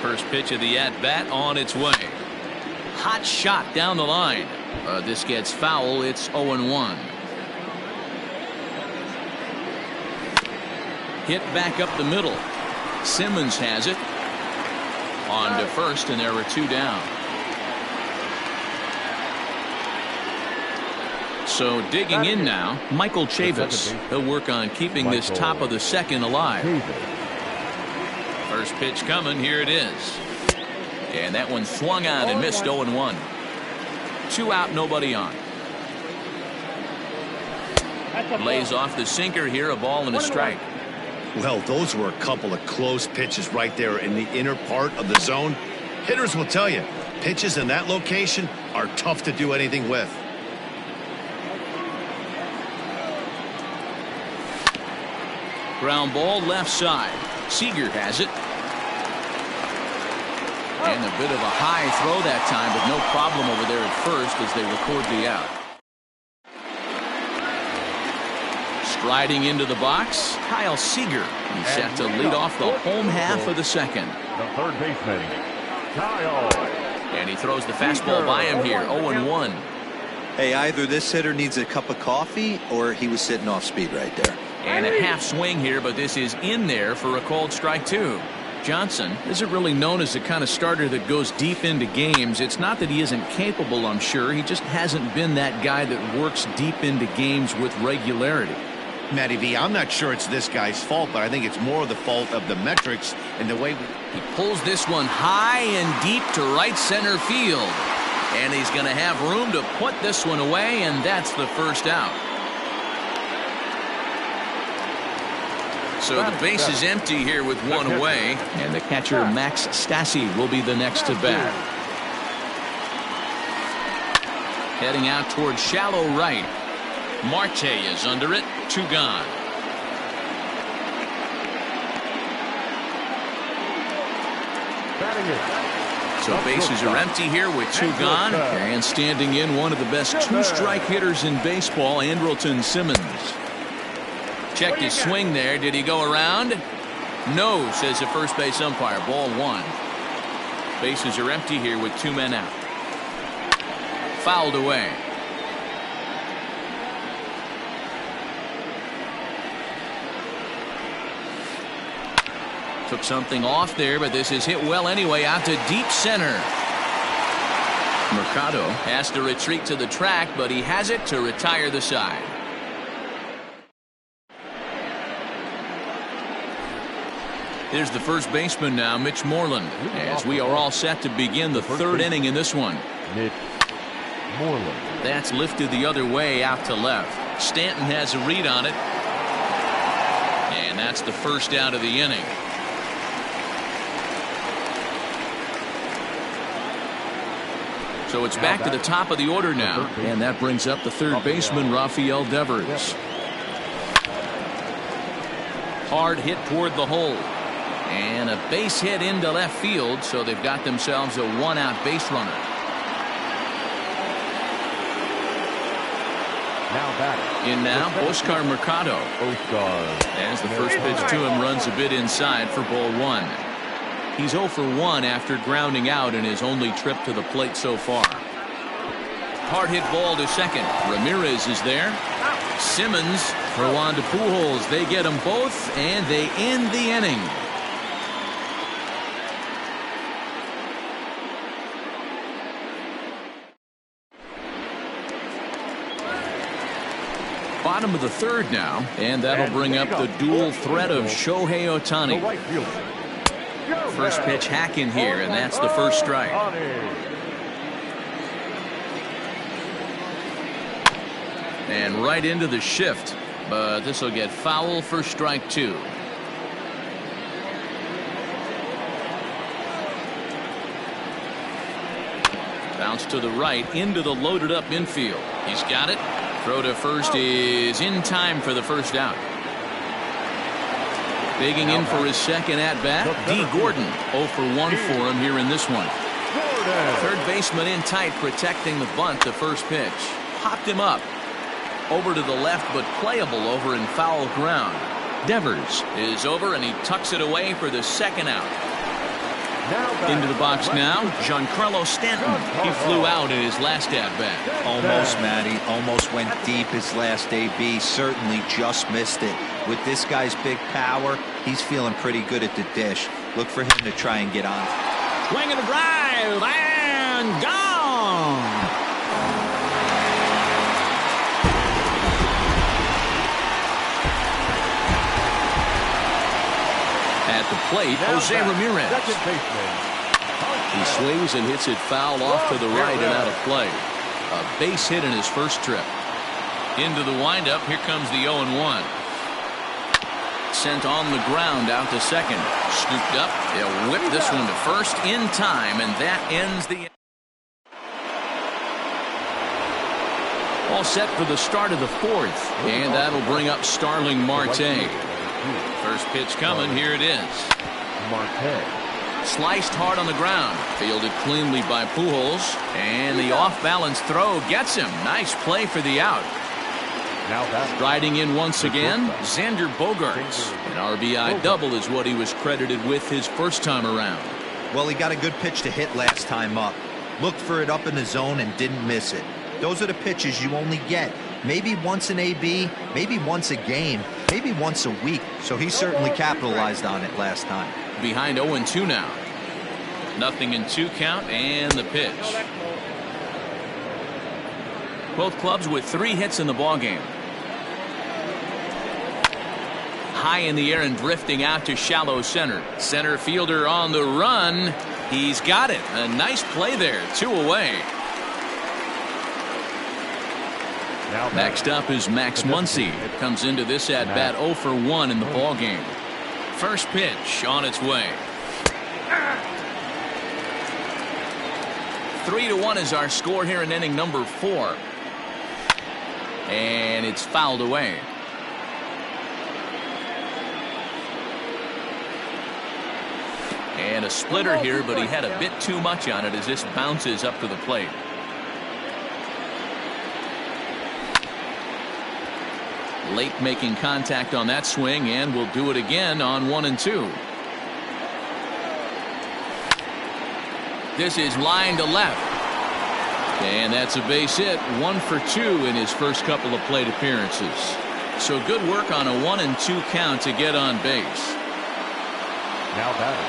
First pitch of the at-bat on its way. Hot shot down the line. This gets foul. It's 0-1. Hit back up the middle. Simmons has it. On to first, and there were two down. So digging in now, Michael Chavis. He'll work on keeping this top of the second alive. First pitch coming. Here it is. And that one swung on and missed. 0-1. 2 out, nobody on. Lays off the sinker here. A ball and a strike. Well, those were a couple of close pitches right there in the inner part of the zone. Hitters will tell you, pitches in that location are tough to do anything with. Ground ball left side. Seager has it. And a bit of a high throw that time, but no problem over there at first as they record the out. Striding into the box, Kyle Seager. He's set to lead off the home half of the second. The third baseman, Kyle. And he throws the fastball by him here. 0-1. Hey, either this hitter needs a cup of coffee or he was sitting off speed right there. And a half swing here, but this is in there for a called strike 2. Johnson isn't really known as the kind of starter that goes deep into games. It's not that he isn't capable, I'm sure. He just hasn't been that guy that works deep into games with regularity. Matty V, I'm not sure it's this guy's fault, but I think it's more the fault of the metrics and the way he pulls this one high and deep to right center field. And he's going to have room to put this one away, and that's the first out. So the base is empty here with one away, and the catcher Max Stassi will be the next to bat. Heading out towards shallow right. Marte is under it. 2 gone. So bases are empty here with 2 gone, and standing in one of the best 2-strike hitters in baseball, Andrelton Simmons. Checked his swing there. Did he go around? No, says the first base umpire. Ball 1. Bases are empty here with 2 men out. Fouled away. Took something off there, but this is hit well anyway out to deep center. Mercado has to retreat to the track, but he has it to retire the side. Here's the first baseman now, Mitch Moreland, as we are all set to begin the 3rd inning in this one. Mitch Moreland. That's lifted the other way out to left. Stanton has a read on it. And that's the first out of the inning. So it's back to the top of the order now. And that brings up the 3rd baseman, Rafael Devers. Hard hit toward the hole. And a base hit into left field, so they've got themselves a 1-out base runner. Now batting. In now, Oscar Mercado. As the first pitch to him runs a bit inside for ball 1. He's 0 for 1 after grounding out in his only trip to the plate so far. Hard hit ball to second. Ramirez is there. Simmons throw on to Pujols. They get them both, and they end the inning. Bottom of the third now, and that'll bring up the dual threat of Shohei Ohtani. First pitch hack in here, and that's the first strike. And right into the shift, but this will get foul for strike two. Bounce to the right into the loaded up infield. He's got it. Throw to first is in time for the first out. Bigging in for his second at bat, D. Gordon. 0 for 1 for him here in this one. Third baseman in tight, protecting the bunt. The first pitch popped him up over to the left, but playable over in foul ground. Devers is over, and he tucks it away for the second out. Into the box now, Giancarlo Stanton. He flew out in his last at-bat. Almost, Matty. Almost went deep his last AB. Certainly just missed it. With this guy's big power, he's feeling pretty good at the dish. Look for him to try and get on. Swing and a drive, and gone! At the plate, Jose Ramirez. He swings and hits it foul off to the right and out of play. A base hit in his first trip. Into the windup, here comes the 0-1. Sent on the ground out to second. Scooped up, they'll whip this one to first in time, and that ends the inning. All set for the start of the fourth, and that'll bring up Starling Marte. First pitch coming, here it is. Marte. Sliced hard on the ground, fielded cleanly by Pujols, and the off-balance throw gets him. Nice play for the out. Riding in once again, Xander Bogaerts. An RBI double is what he was credited with his first time around. Well, he got a good pitch to hit last time up. Looked for it up in the zone and didn't miss it. Those are the pitches you only get. Maybe once an AB, maybe once a game, maybe once a week. So he certainly capitalized on it last time. Behind 0-2 now. Nothing in 2 count, and the pitch. Both clubs with 3 hits in the ballgame. High in the air and drifting out to shallow center. Center fielder on the run. He's got it. A nice play there. 2 away. Next up is Max Muncy. Comes into this at bat 0 for 1 in the ballgame. First pitch on its way. 3-1 is our score here in inning number 4. And it's fouled away. And a splitter here, but he had a bit too much on it as this bounces up to the plate. Late making contact on that swing, and will do it again on 1-2. This is line to left. And that's a base hit. 1 for 2 in his first couple of plate appearances. So good work on a 1-2 count to get on base. Now batting,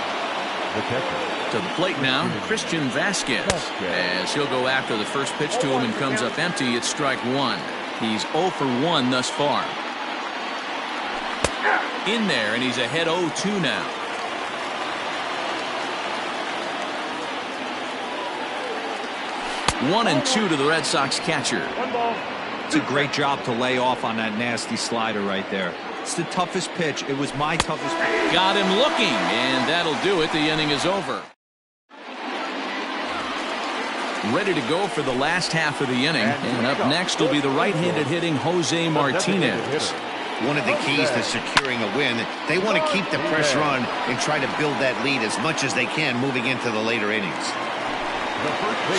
the catcher. To the plate now, Christian Vasquez. As he'll go after the first pitch to him and comes up empty, it's strike 1. He's 0 for 1 thus far. In there, and he's ahead 0-2 now. One and 2 to the Red Sox catcher. It's a great job to lay off on that nasty slider right there. It's the toughest pitch. It was my toughest pitch. Got him looking, and that'll do it. The inning is over. Ready to go for the last half of the inning, and up next will be the right-handed hitting Jose Martinez. One of the keys to securing a win, they want to keep the pressure on and try to build that lead as much as they can moving into the later innings.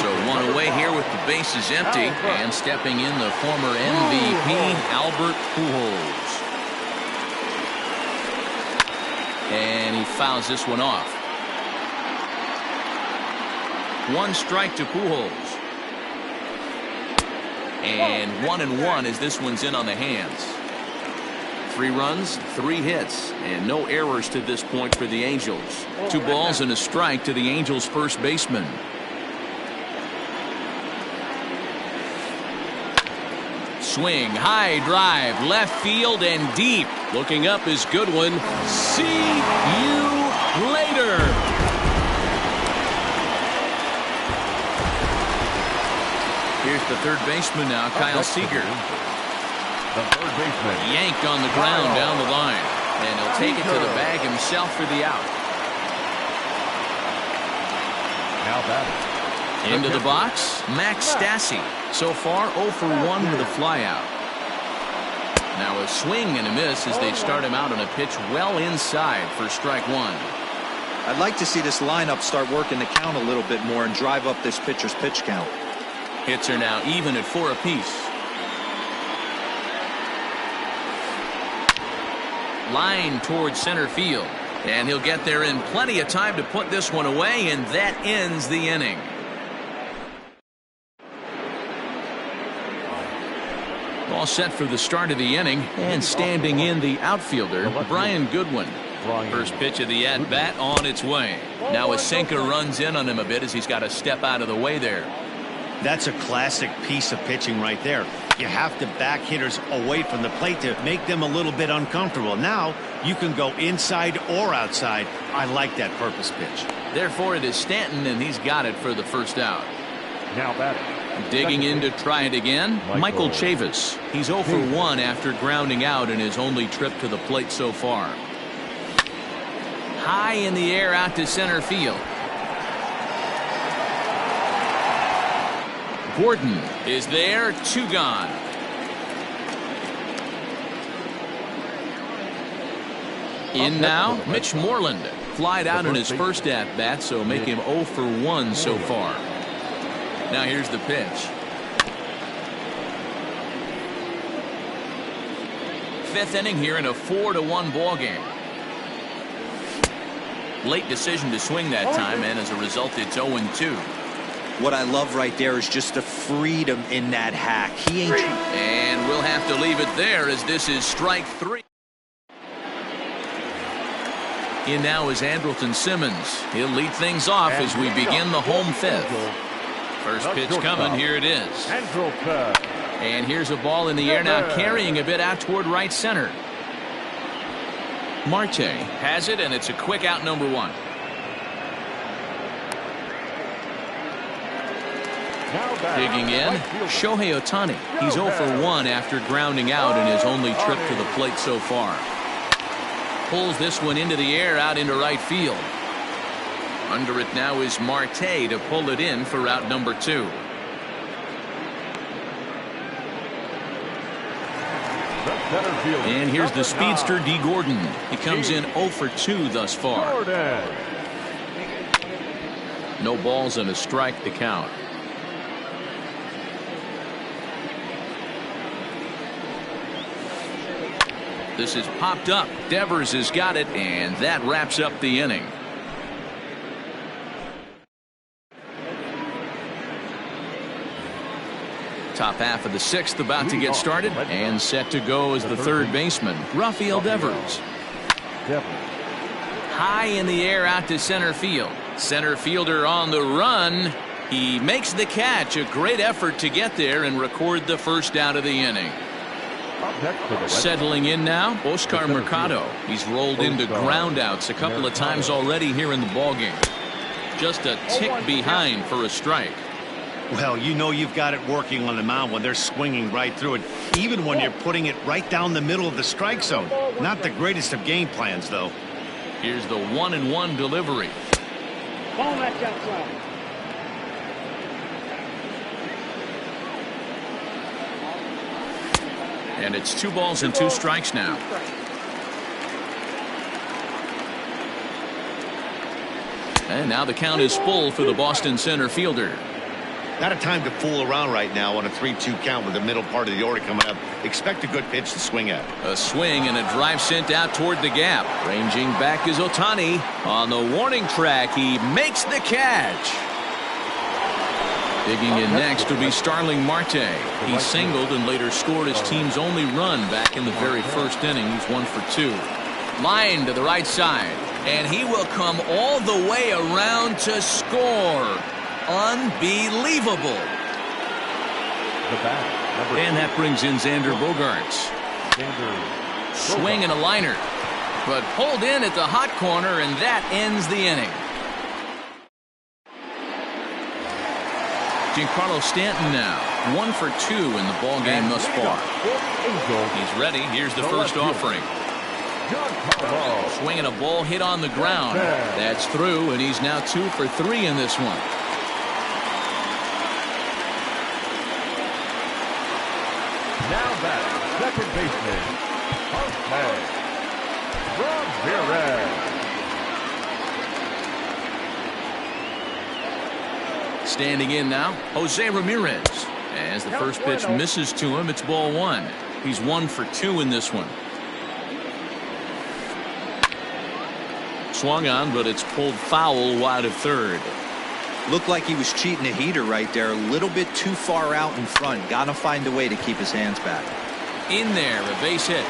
So 1 away here with the bases empty, and stepping in the former MVP Albert Pujols. And he fouls this one off. 1 strike to Pujols. And 1-1 as this one's in on the hands. 3 runs, 3 hits, and no errors to this point for the Angels. 2 balls and a strike to the Angels' first baseman. Swing, high drive, left field and deep. Looking up is Goodwin. See you later. Here's the third baseman now, Kyle Seager. The third baseman. Yanked on the ground down the line. And he'll take it to the bag himself for the out. Now batting. Into the box, Max Stassi. So far, 0 for 1 with a flyout. Now a swing and a miss as they start him out on a pitch well inside for strike 1. I'd like to see this lineup start working the count a little bit more and drive up this pitcher's pitch count. Hits are now even at 4 apiece. Line towards center field. And he'll get there in plenty of time to put this one away, and that ends the inning. All set for the start of the inning, and standing in the outfielder, Brian Goodwin. First pitch of the at-bat on its way. Now a sinker runs in on him a bit as he's got to step out of the way there. That's a classic piece of pitching right there. You have to back hitters away from the plate to make them a little bit uncomfortable. Now you can go inside or outside. I like that purpose pitch. Therefore it is Stanton, and he's got it for the first out. Now batting. Digging in to try it again, Michael Chavis. He's 0 for 1 after grounding out in his only trip to the plate so far. High in the air out to center field. Gordon is there, 2 gone. In now, Mitch Moreland. Flied out in his first at-bat, so make him 0 for 1 so far. Now here's the pitch. 5th inning here in a 4-1 ball game. Late decision to swing that time, and as a result it's 0-2. What I love right there is just the freedom in that hack. He ain't. And we'll have to leave it there as this is strike 3. In now is Andrelton Simmons. He'll lead things off as we begin the home 5th. First pitch coming, here it is. And here's a ball in the air now, carrying a bit out toward right center. Marte has it, and it's a quick out, number 1. Digging in, Shohei Ohtani. He's 0 for 1 after grounding out in his only trip to the plate so far. Pulls this one into the air out into right field. Under it now is Marte to pull it in for out number 2. And here's the speedster D. Gordon. He comes in 0 for 2 thus far. No balls and a strike to count. This is popped up. Devers has got it, and that wraps up the inning. Top half of the 6th about to get started, and set to go as the third baseman, Rafael Devers. High in the air out to center field. Center fielder on the run. He makes the catch. A great effort to get there and record the first out of the inning. Settling in now, Oscar Mercado. He's rolled into groundouts a couple of times already here in the ballgame. Just a tick behind for a strike. Well, you know you've got it working on the mound when they're swinging right through it, even when you're putting it right down the middle of the strike zone. Not the greatest of game plans, though. Here's the 1-1 delivery. Ball match outside. And it's 2 balls and 2 strikes now. And now the count is full for the Boston center fielder. Not a time to fool around right now on a 3-2 count with the middle part of the order coming up. Expect a good pitch to swing at. A swing and a drive sent out toward the gap. Ranging back is Ohtani. On the warning track, he makes the catch. Digging in next will be Starling Marte. He singled and later scored his team's only run back in the very first inning. He's 1 for 2. Line to the right side, and he will come all the way around to score. Unbelievable. And that brings in Xander Bogaerts. Swing and a liner, but pulled in at the hot corner, and that ends the inning. Giancarlo Stanton now 1 for 2 in the ball game thus far. He's ready. Here's the first offering. Swinging a ball hit on the ground. That's through, and he's now 2 for 3 in this one. Now back, second baseman, Jose Ramirez. Standing in now, Jose Ramirez. As the first pitch misses to him, it's ball 1. He's 1 for 2 in this one. Swung on, but it's pulled foul wide of third. Looked like he was cheating a heater right there. A little bit too far out in front. Got to find a way to keep his hands back. In there, a base hit.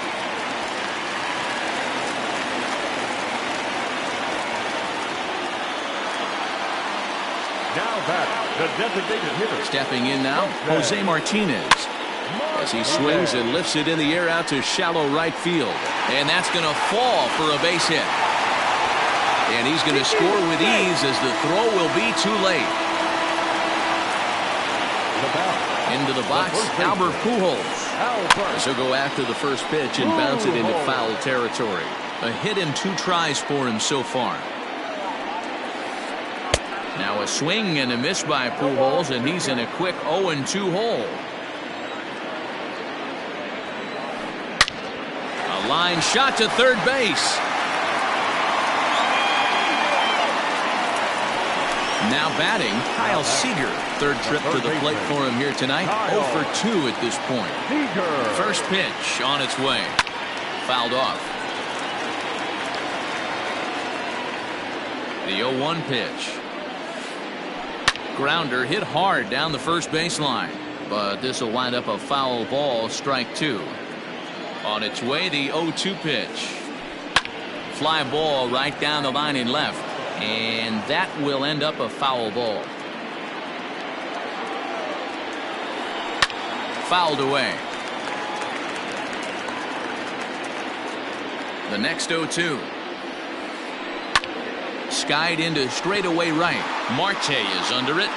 Now back, the designated hitter. Stepping in now, Jose Martinez. As he swings and lifts it in the air out to shallow right field. And that's going to fall for a base hit. And he's going to score with ease as the throw will be too late. Into the box, Albert Pujols. This will go after the first pitch and bounce it into foul territory. A hit in 2 tries for him so far. Now a swing and a miss by Pujols, and he's in a quick 0-2 hole. A line shot to third base. Now batting, Kyle Seager. Third trip to the plate for him here tonight. 0 for 2 at this point. First pitch on its way. Fouled off. The 0-1 pitch. Grounder hit hard down the first baseline, but this will wind up a foul ball, strike 2. On its way, the 0-2 pitch. Fly ball right down the line in left, and that will end up a foul ball. Fouled away. The next 0-2. Skied into straightaway right. Marte is under it.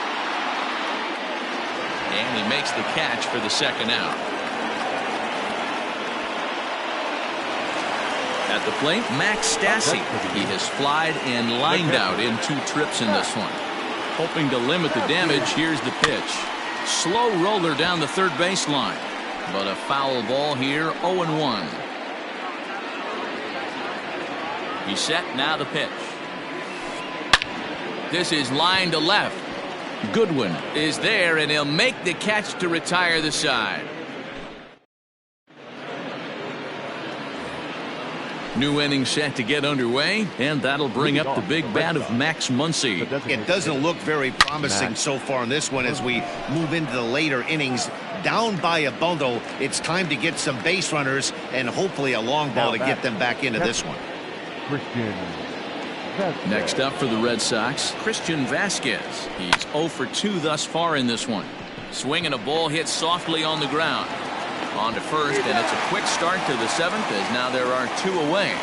And he makes the catch for the second out. At the plate, Max Stassi. He has flied and lined out in 2 trips in this one. Hoping to limit the damage, here's the pitch. Slow roller down the third baseline. But a foul ball here, 0-1. He's set, now the pitch. This is line to left. Goodwin is there, and he'll make the catch to retire the side. New inning set to get underway, and that'll bring up the big bat of Max Muncy. It doesn't look very promising so far in this one as we move into the later innings. Down by a bundle, it's time to get some base runners and hopefully a long ball to get them back into this one. Next up for the Red Sox, Christian Vasquez. He's 0 for 2 thus far in this one. Swinging a ball hit softly on the ground. On to first, and it's a quick start to the 7th as now there are 2 away.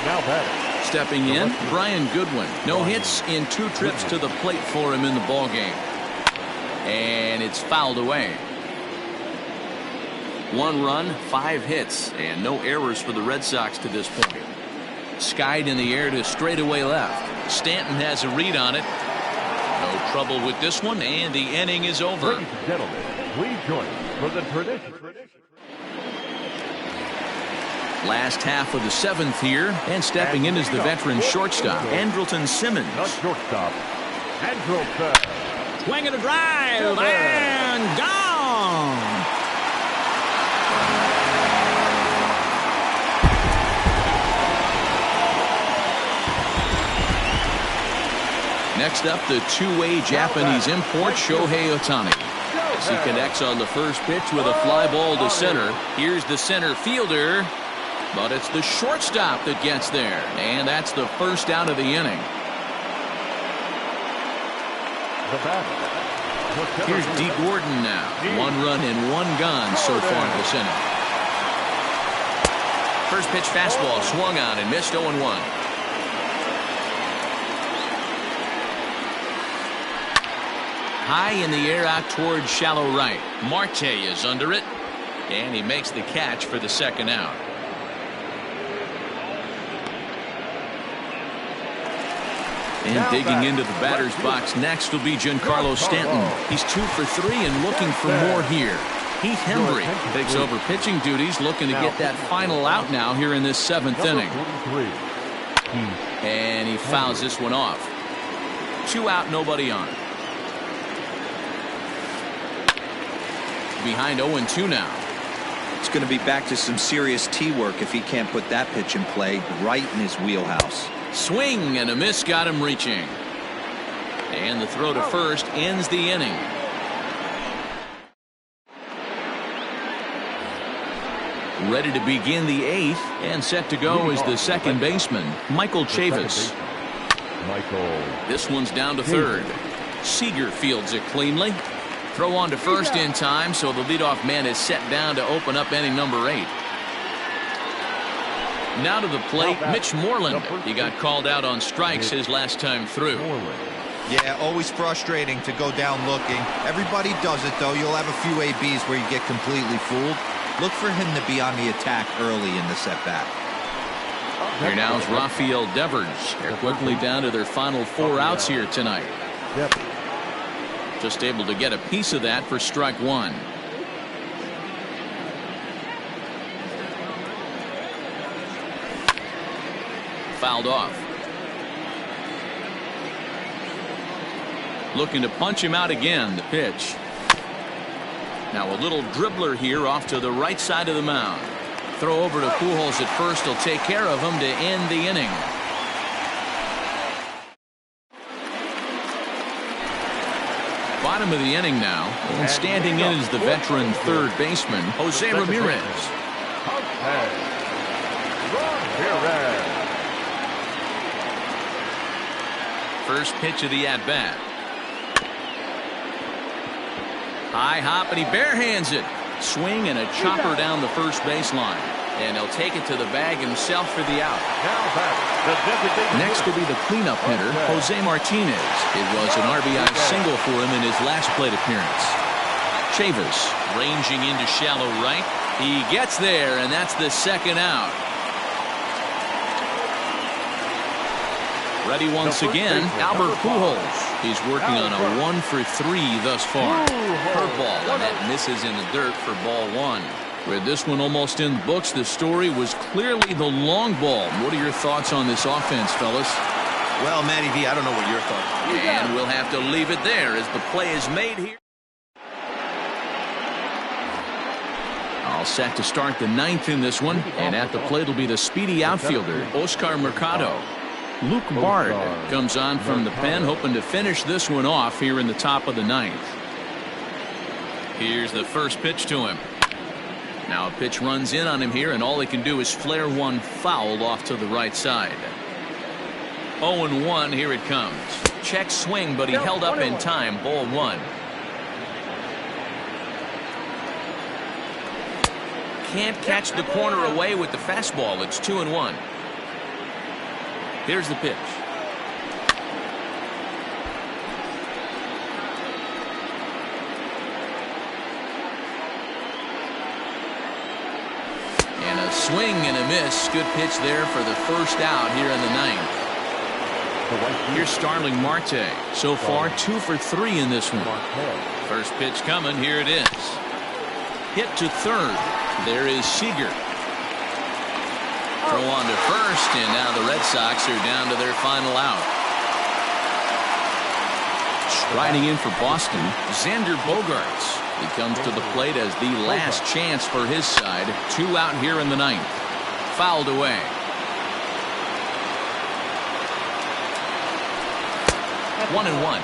Now batting. Stepping in, Brian Goodwin. No hits in 2 trips to the plate for him in the ballgame. And it's fouled away. 1 run, 5 hits, and no errors for the Red Sox to this point. Skied in the air to straightaway left. Stanton has a read on it. No trouble with this one, and the inning is over. Ladies and gentlemen, please join us for the tradition. Last half of the 7th here, and stepping in is the veteran shortstop, Andrelton Simmons. The shortstop, Andrelton. Swing and a drive, and gone. Next up, the two-way Japanese import, Shohei Ohtani. As he connects on the first pitch with a fly ball to center. Here's the center fielder, but it's the shortstop that gets there. And that's the first out of the inning. Here's D. Gordon now. 1 run and 1 gone so far this inning. First pitch fastball swung on and missed 0-1. High in the air out towards shallow right. Marte is under it, and he makes the catch for the second out. And digging into the batter's box next will be Giancarlo Stanton. He's 2 for 3 and looking for more here. Heath Hembry takes over pitching duties, looking to get that final out now here in this 7th inning. And he fouls this one off. 2 out, nobody on. Behind 0-2 now. It's going to be back to some serious tee work if he can't put that pitch in play right in his wheelhouse. Swing and a miss got him reaching. And the throw to first ends the inning. Ready to begin the 8th and set to go is the second baseman, Michael Chavis. This one's down to third. Seager fields it cleanly. Throw on to first in time, so the leadoff man is set down to open up inning number 8. Now to the plate, Mitch Moreland. He got called out on strikes his last time through. Yeah, always frustrating to go down looking. Everybody does it, though. You'll have a few ABs where you get completely fooled. Look for him to be on the attack early in the setback. Here now is Rafael Devers. They're quickly down to their final 4 outs here tonight. Just able to get a piece of that for strike 1. Fouled off. Looking to punch him out again. The pitch. Now a little dribbler here off to the right side of the mound. Throw over to Pujols at first. Will take care of him to end the inning. Bottom of the inning now, and standing in is the veteran third baseman, Jose Ramirez. First pitch of the at-bat. High hop, and he barehands it. Swing and a chopper down the first baseline. And he'll take it to the bag himself for the out. Next will be the cleanup hitter, Jose Martinez. It was an RBI single for him in his last plate appearance. Chavis ranging into shallow right. He gets there, and that's the second out. Ready once again, Albert Pujols. He's working on a 1 for 3 thus far. Curveball, and that misses in the dirt for ball 1. With this one almost in the books, the story was clearly the long ball. What are your thoughts on this offense, fellas? Well, Matty V, I don't know what your thoughts are. And we'll have to leave it there as the play is made here. All set to start the 9th in this one. And at the plate will be the speedy outfielder, Oscar Mercado. Luke Bard comes on from the pen, hoping to finish this one off here in the top of the 9th. Here's the first pitch to him. Now a pitch runs in on him here, and all he can do is flare one foul off to the right side. 0-1, here it comes. Check swing, but he held up in time. Ball 1. Can't catch the corner away with the fastball. It's 2-1. Here's the pitch. And a swing and a miss. Good pitch there for the first out here in the 9th. Here's Starling Marte. So far 2 for 3 in this one. First pitch coming. Here it is. Hit to third. There is Seager. Throw on to first, and now the Red Sox are down to their final out. Striding in for Boston, Xander Bogaerts. He comes to the plate as the last chance for his side. 2 out here in the 9th. Fouled away. 1-1.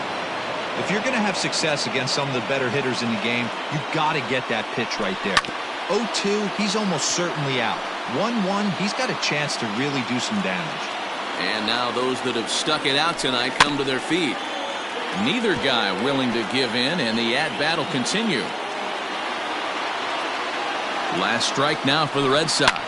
If you're going to have success against some of the better hitters in the game, you've got to get that pitch right there. 0-2, he's almost certainly out. 1-1, he's got a chance to really do some damage. And now those that have stuck it out tonight come to their feet. Neither guy willing to give in, and the at-bat will continue. Last strike now for the Red Sox.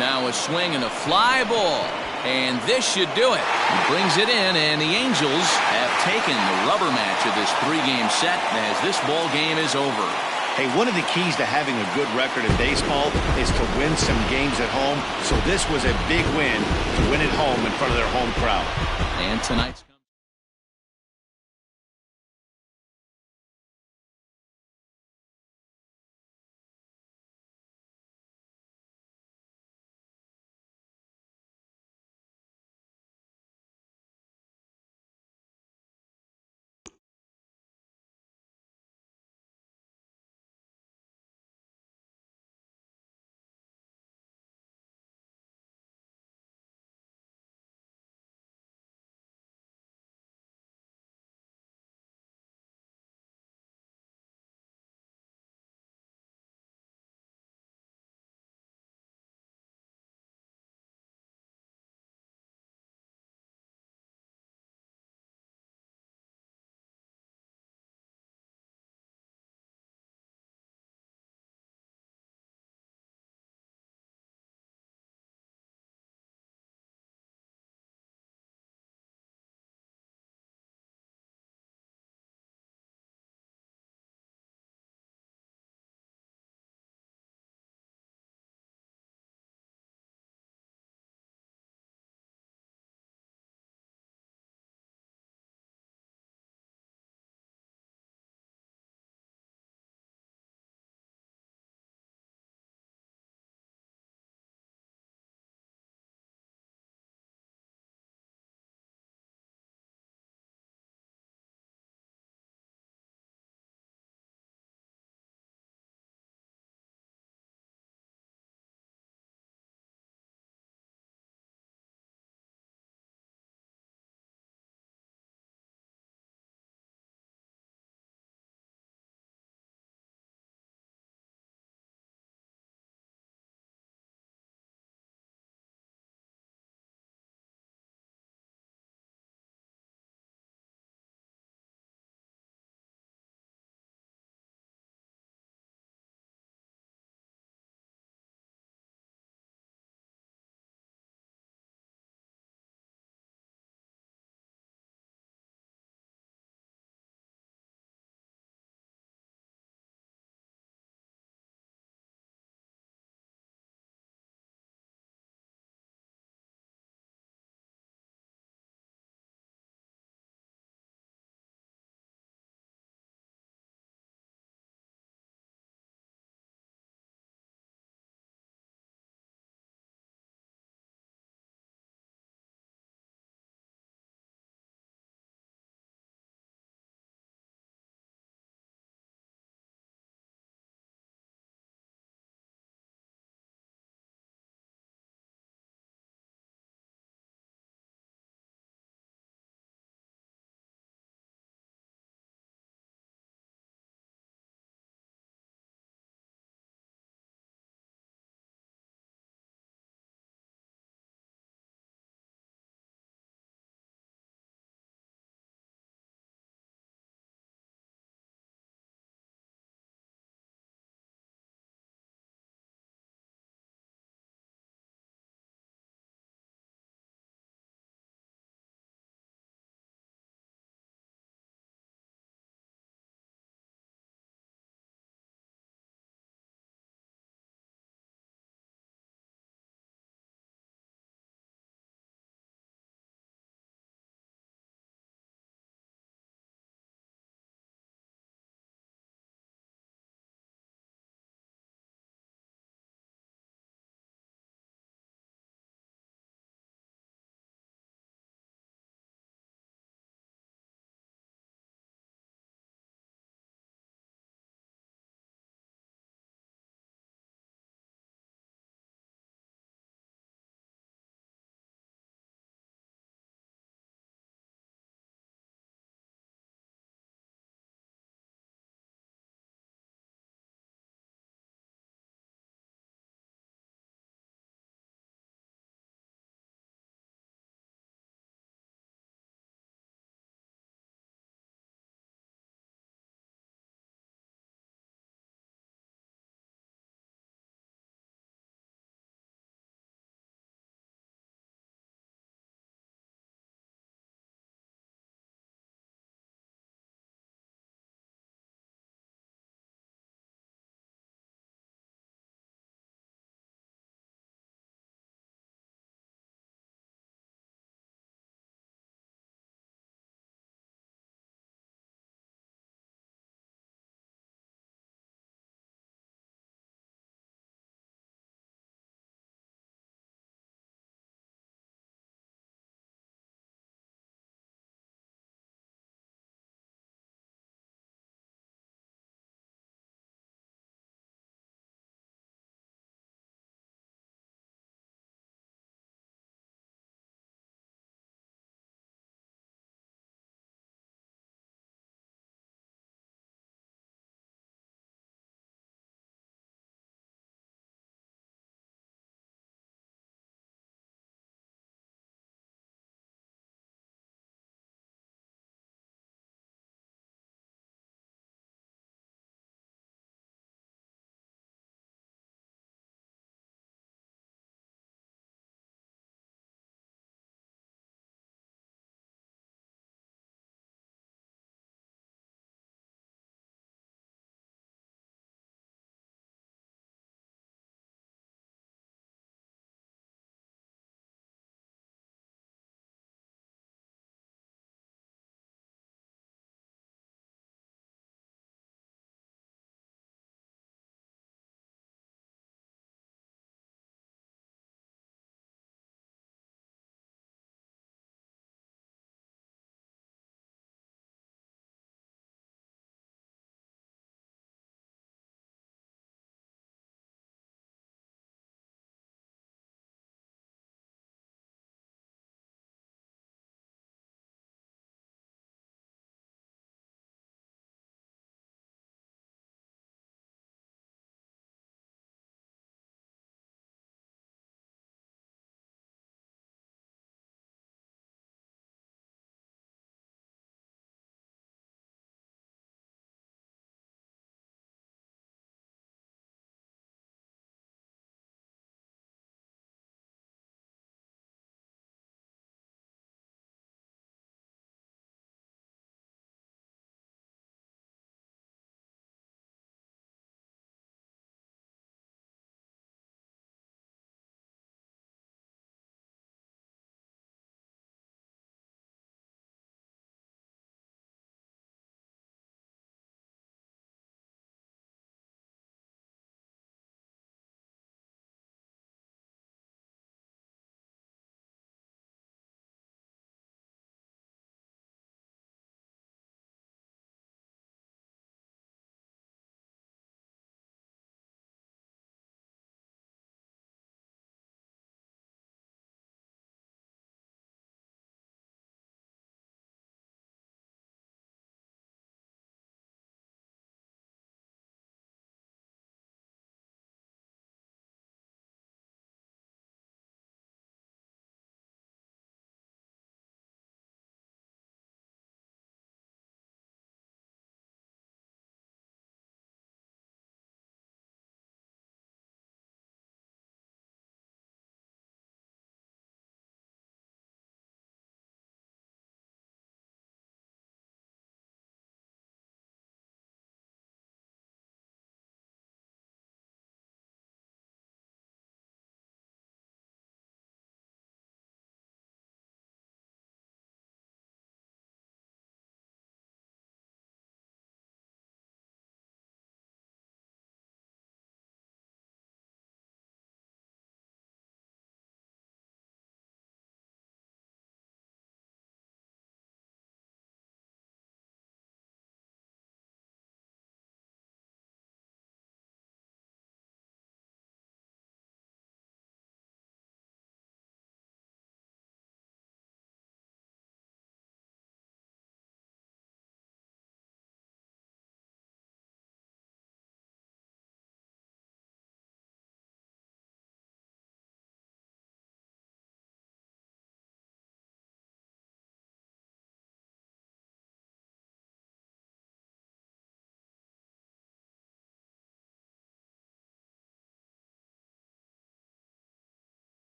Now a swing and a fly ball. And this should do it. He brings it in, and the Angels have taken the rubber match of this 3-game set as this ball game is over. Hey, one of the keys to having a good record in baseball is to win some games at home. So this was a big win to win at home in front of their home crowd. And tonight's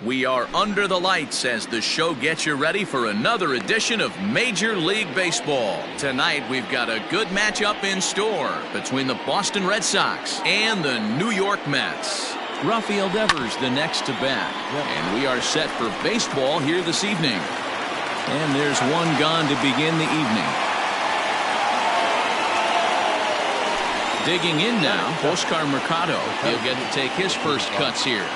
We are under the lights as the show gets you ready for another edition of Major League Baseball. Tonight, we've got a good matchup in store between the Boston Red Sox and the New York Mets. Rafael Devers the next to bat, and we are set for baseball here this evening. And there's one gone to begin the evening. Digging in now, Oscar Mercado. He'll get to take his first cuts here.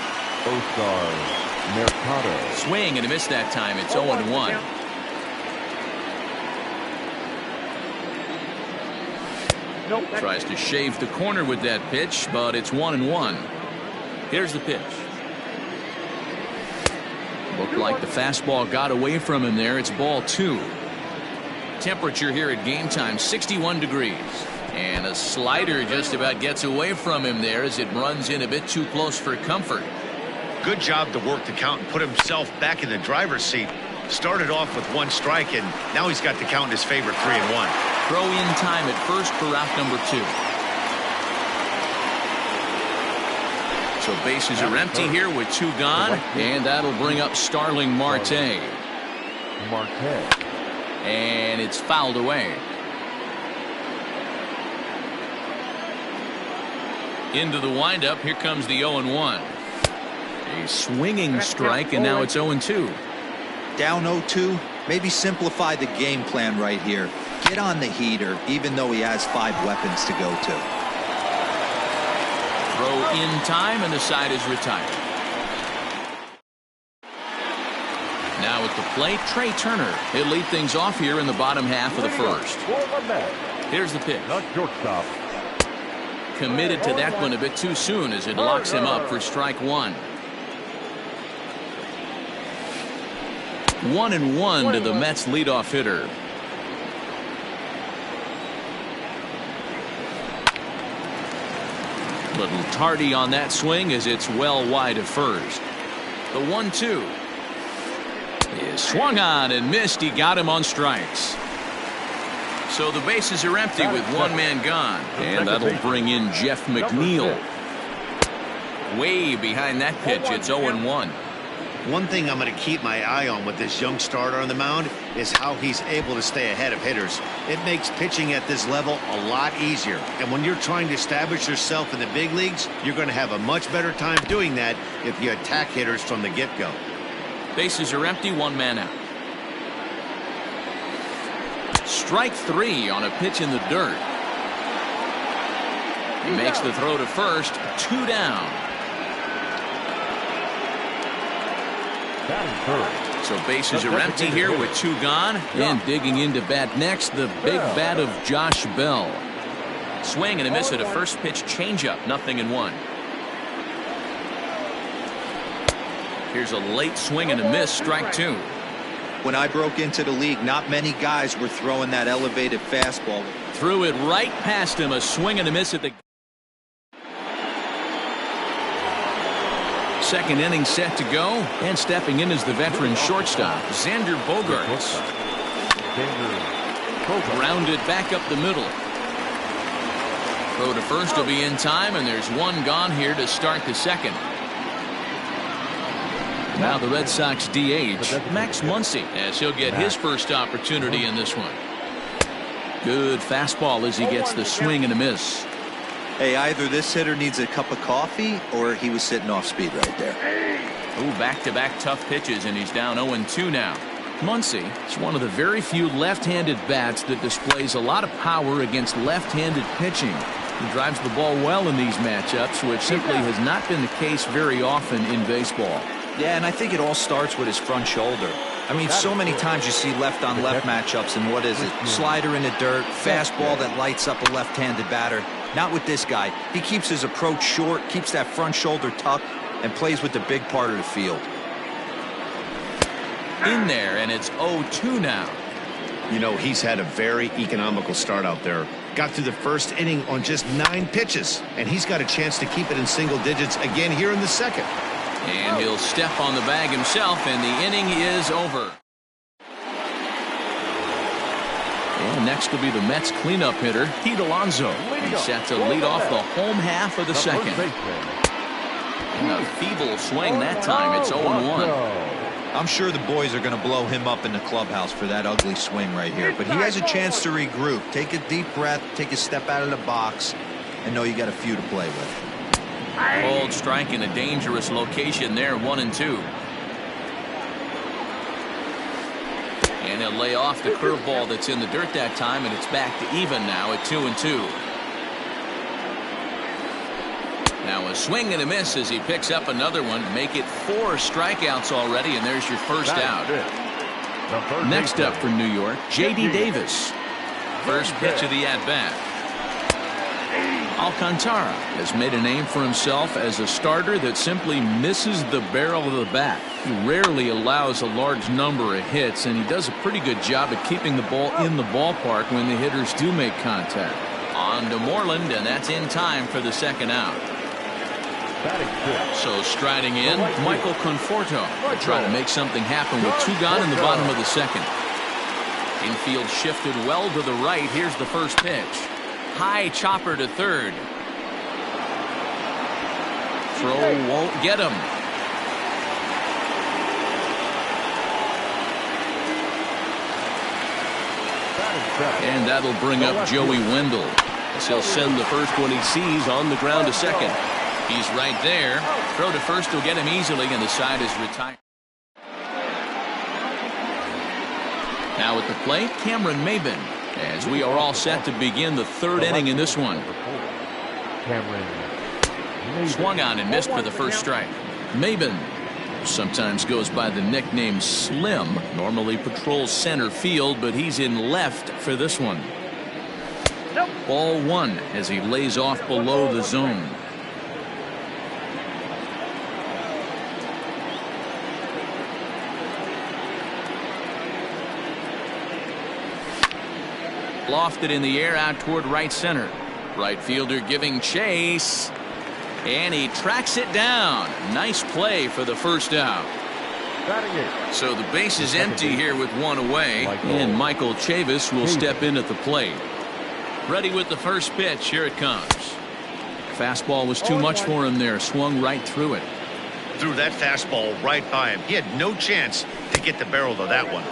Oscar Mercado. Swing and a miss that time. It's 0-1. Tries to shave the corner with that pitch, but it's 1-1. Here's the pitch. Looked like the fastball got away from him there. It's ball 2. Temperature here at game time, 61 degrees. And a slider just about gets away from him there as it runs in a bit too close for comfort. Good job to work the count and put himself back in the driver's seat. Started off with 1 strike, and now he's got the count in his favor, 3-1. Throw in time at first for out number 2. So bases are empty here with 2 gone, and that'll bring up Starling Marte. And it's fouled away. Into the windup, here comes the 0-1. A swinging strike, and now it's 0-2. Down 0-2, maybe simplify the game plan right here. Get on the heater, even though he has 5 weapons to go to. Throw in time, and the side is retired. Now at the plate, Trey Turner. He'll lead things off here in the bottom half of the first. Here's the pitch. Shortstop. Committed to that one a bit too soon as it locks him up for strike 1. 1-1 to the Mets leadoff hitter. Little tardy on that swing as it's well wide of first. The 1-2 is swung on and missed. He got him on strikes. So the bases are empty with 1 man gone, and that'll bring in Jeff McNeil. Way behind that pitch, it's 0-1. One thing I'm going to keep my eye on with this young starter on the mound is how he's able to stay ahead of hitters. It makes pitching at this level a lot easier. And when you're trying to establish yourself in the big leagues, you're going to have a much better time doing that if you attack hitters from the get-go. Bases are empty, 1 man out. Strike 3 on a pitch in the dirt. He makes the throw to first, 2 down. So bases are empty here with 2 gone. And digging into bat next, the big bat of Josh Bell. Swing and a miss at a first pitch changeup, 0-1. Here's a late swing and a miss, strike 2. When I broke into the league, not many guys were throwing that elevated fastball. Threw it right past him, a swing and a miss at the second inning set to go, and stepping in is the veteran shortstop, Xander Bogaerts. Grounded back up the middle. Throw to first will be in time, and there's 1 gone here to start the second. Now the Red Sox DH, Max Muncy, as he'll get his first opportunity in this one. Good fastball as he gets the swing and a miss. Hey, either this hitter needs a cup of coffee or he was sitting off speed right there. Ooh, back-to-back tough pitches, and he's down 0-2 now. Muncy is one of the very few left-handed bats that displays a lot of power against left-handed pitching. He drives the ball well in these matchups, which simply has not been the case very often in baseball. Yeah, and I think it all starts with his front shoulder. I mean, so many times you see left-on-left matchups, and what is it? Slider in the dirt, fastball that lights up a left-handed batter. Not with this guy. He keeps his approach short, keeps that front shoulder tucked, and plays with the big part of the field. In there, and it's 0-2 now. You know, he's had a very economical start out there. Got through the first inning on just 9 pitches, and he's got a chance to keep it in single digits again here in the second. And he'll step on the bag himself, and the inning is over. And next will be the Mets cleanup hitter, Pete Alonso. He's set to lead off the home half of the second. And a feeble swing that time. It's 0-1. I'm sure the boys are going to blow him up in the clubhouse for that ugly swing right here. But he has a chance to regroup. Take a deep breath, take a step out of the box, and know you got a few to play with. Bold strike in a dangerous location there, 1-2. And he'll lay off the curveball that's in the dirt that time, and it's back to even now at 2-2. Now a swing and a miss as he picks up another one. Make it 4 strikeouts already, and there's your first out. Next up for New York, J.D. Davis. First pitch of the at-bat. Alcantara has made a name for himself as a starter that simply misses the barrel of the bat. He rarely allows a large number of hits, and he does a pretty good job at keeping the ball in the ballpark when the hitters do make contact. On to Moreland, and that's in time for the second out. So striding in, Michael Conforto trying to make something happen with 2 gone in the bottom of the second. Infield shifted well to the right. Here's the first pitch. High chopper to third. Throw won't get him. And that'll bring up Joey Wendell, as he'll send the first one he sees on the ground to second. He's right there. Throw to first will get him easily, and the side is retired. Now at the plate, Cameron Maybin, as we are all set to begin the third inning in this one. Swung on and missed for the first strike. Maybin sometimes goes by the nickname Slim. Normally patrols center field, but he's in left for this one. Ball 1 as he lays off below the zone. Lofted in the air out toward right center. Right fielder giving chase, and he tracks it down. Nice play for the first out. So the base is empty here with 1 away, and Michael Chavis will step in at the plate. Ready with the first pitch. Here it comes. Fastball was too much for him there. Swung right through it. Threw that fastball right by him. He had no chance to get the barrel to that one.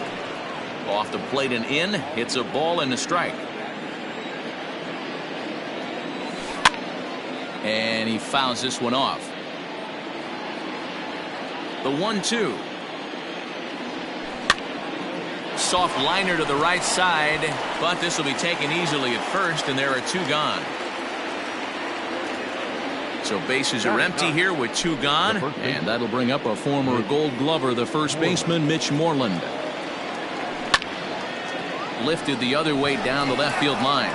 Off the plate and in. Hits a ball and a strike. And he fouls this one off. The 1-2. Soft liner to the right side, but this will be taken easily at first, and there are 2 gone. So bases are empty here with 2 gone, and that'll bring up a former Gold Glover, the first baseman, Mitch Moreland. Lifted the other way down the left field line.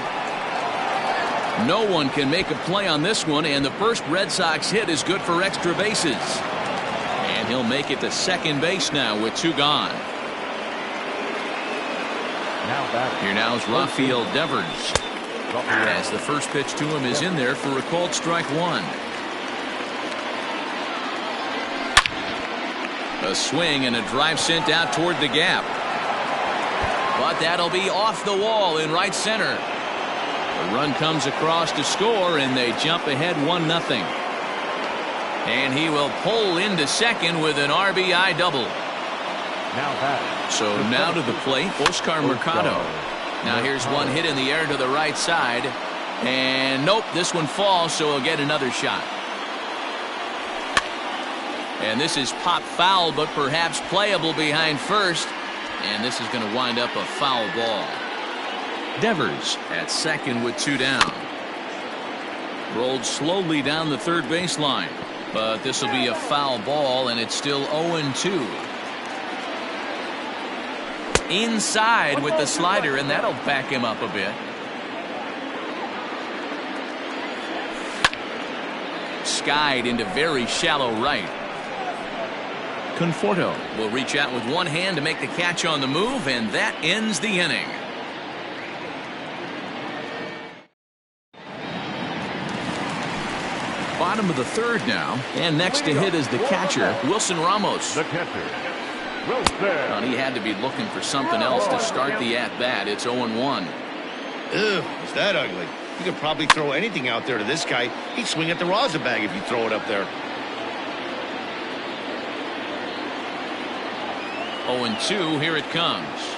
No one can make a play on this one, and the first Red Sox hit is good for extra bases. And he'll make it to second base now with 2 gone. Here now is Rafael Devers, as the first pitch to him is in there for a called strike 1. A swing and a drive sent out toward the gap. But that'll be off the wall in right center. The run comes across to score, and they jump ahead 1-0. And he will pull into second with an RBI double. So now to the plate, Oscar Mercado. Now here's one hit in the air to the right side. And nope, this one falls, so he'll get another shot. And this is pop foul, but perhaps playable behind first. And this is going to wind up a foul ball. Devers at second with 2 down. Rolled slowly down the third baseline. But this will be a foul ball, and it's still 0-2. Inside with the slider, and that'll back him up a bit. Skied into very shallow right. Conforto will reach out with one hand to make the catch on the move, and that ends the inning. Bottom of the third now, and next to hit is the catcher, Wilson Ramos. The catcher, Well, he had to be looking for something else to start the at-bat. It's 0-1. Ew, is that ugly? You could probably throw anything out there to this guy. He'd swing at the rosin bag if you throw it up there. 0-2, here it comes.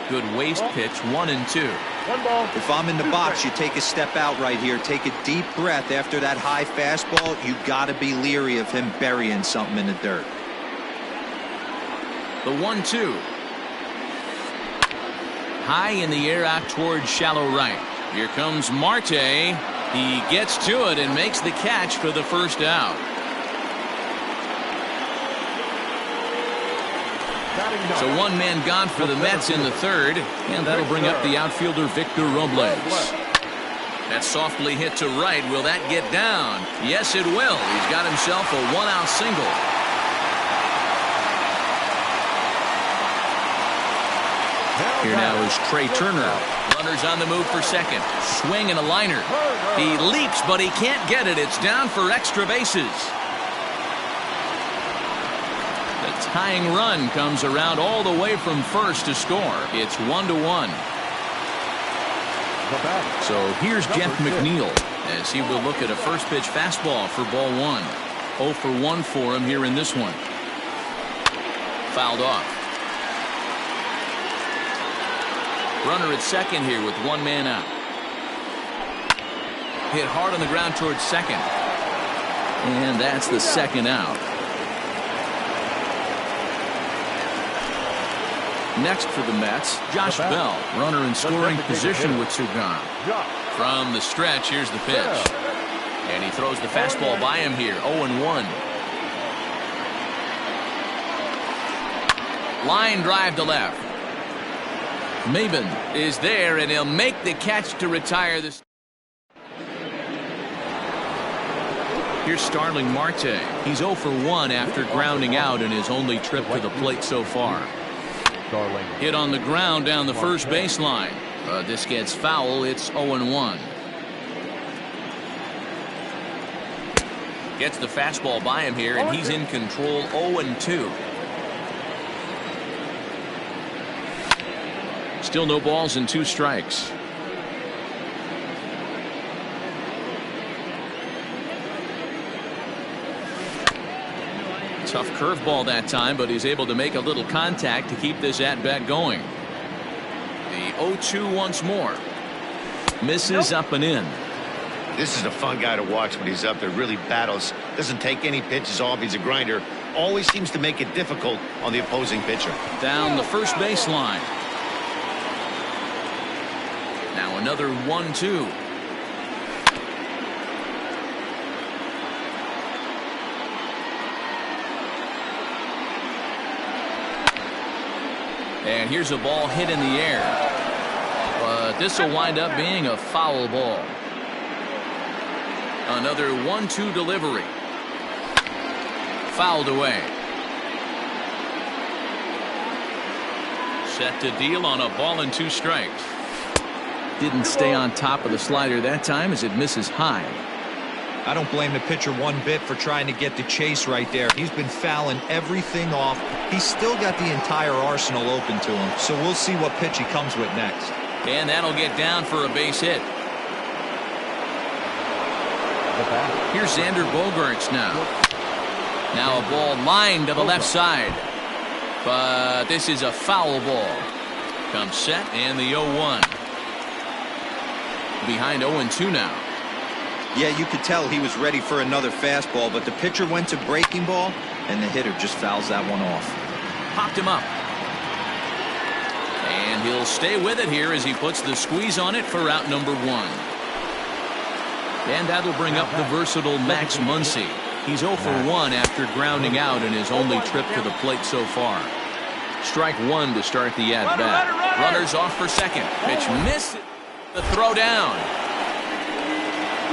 Good waist pitch, 1-2. One ball. If I'm in the box, you take a step out right here. Take a deep breath after that high fastball. You got to be leery of him burying something in the dirt. The 1-2. High in the air out towards shallow right. Here comes Marte. He gets to it and makes the catch for the first out. So one man gone for the Mets in the third, and that'll bring up the outfielder Victor Robles. That softly hit to right. Will that get down? Yes, it will. He's got himself a one-out single. Here now is Trey Turner. Runners on the move for second. Swing and a liner. He leaps, but he can't get it. It's down for extra bases. The tying run comes around all the way from first to score. It's 1-1. So here's Jeff McNeil as he will look at a first pitch fastball for ball one. 0 for 1 for him here in this one. Fouled off. Runner at second here with one man out. Hit hard on the ground towards second. And that's the second out. Next for the Mets, Josh Bell, runner in scoring position with two gone. From the stretch, here's the pitch. And he throws the fastball by him here, 0-1. Line drive to left. Maben is there, and he'll make the catch to retire this. Here's Starling Marte. He's 0 for 1 after grounding out in his only trip to the plate so far. Hit on the ground down the first baseline. But this gets foul. It's 0-1. Gets the fastball by him here, and he's in control. 0-2. Still no balls and 2 strikes. Tough curveball that time, but he's able to make a little contact to keep this at-bat going. The 0-2 once more. Misses up and in. This is a fun guy to watch when he's up there. Really battles. Doesn't take any pitches off. He's a grinder. Always seems to make it difficult on the opposing pitcher. Down the first baseline. Now another 1-2. And here's a ball hit in the air. But this will wind up being a foul ball. Another 1-2 delivery. Fouled away. Set to deal on a ball and 2 strikes. Didn't stay on top of the slider that time as it misses high. I don't blame the pitcher one bit for trying to get the chase right there. He's been fouling everything off. He's still got the entire arsenal open to him. So we'll see what pitch he comes with next. And that'll get down for a base hit. Here's Xander Bogaerts now. Now a ball lined to the left side. But this is a foul ball. Comes set and the 0-1. Behind 0-2 now. Yeah, you could tell he was ready for another fastball, but the pitcher went to breaking ball, and the hitter just fouls that one off. Popped him up. And he'll stay with it here as he puts the squeeze on it for out number 1. And that'll bring up the versatile Max Muncy. He's 0 for 1 after grounding out in his only trip to the plate so far. Strike 1 to start the at-bat. Runners off for second. Pitch missed. The throw down.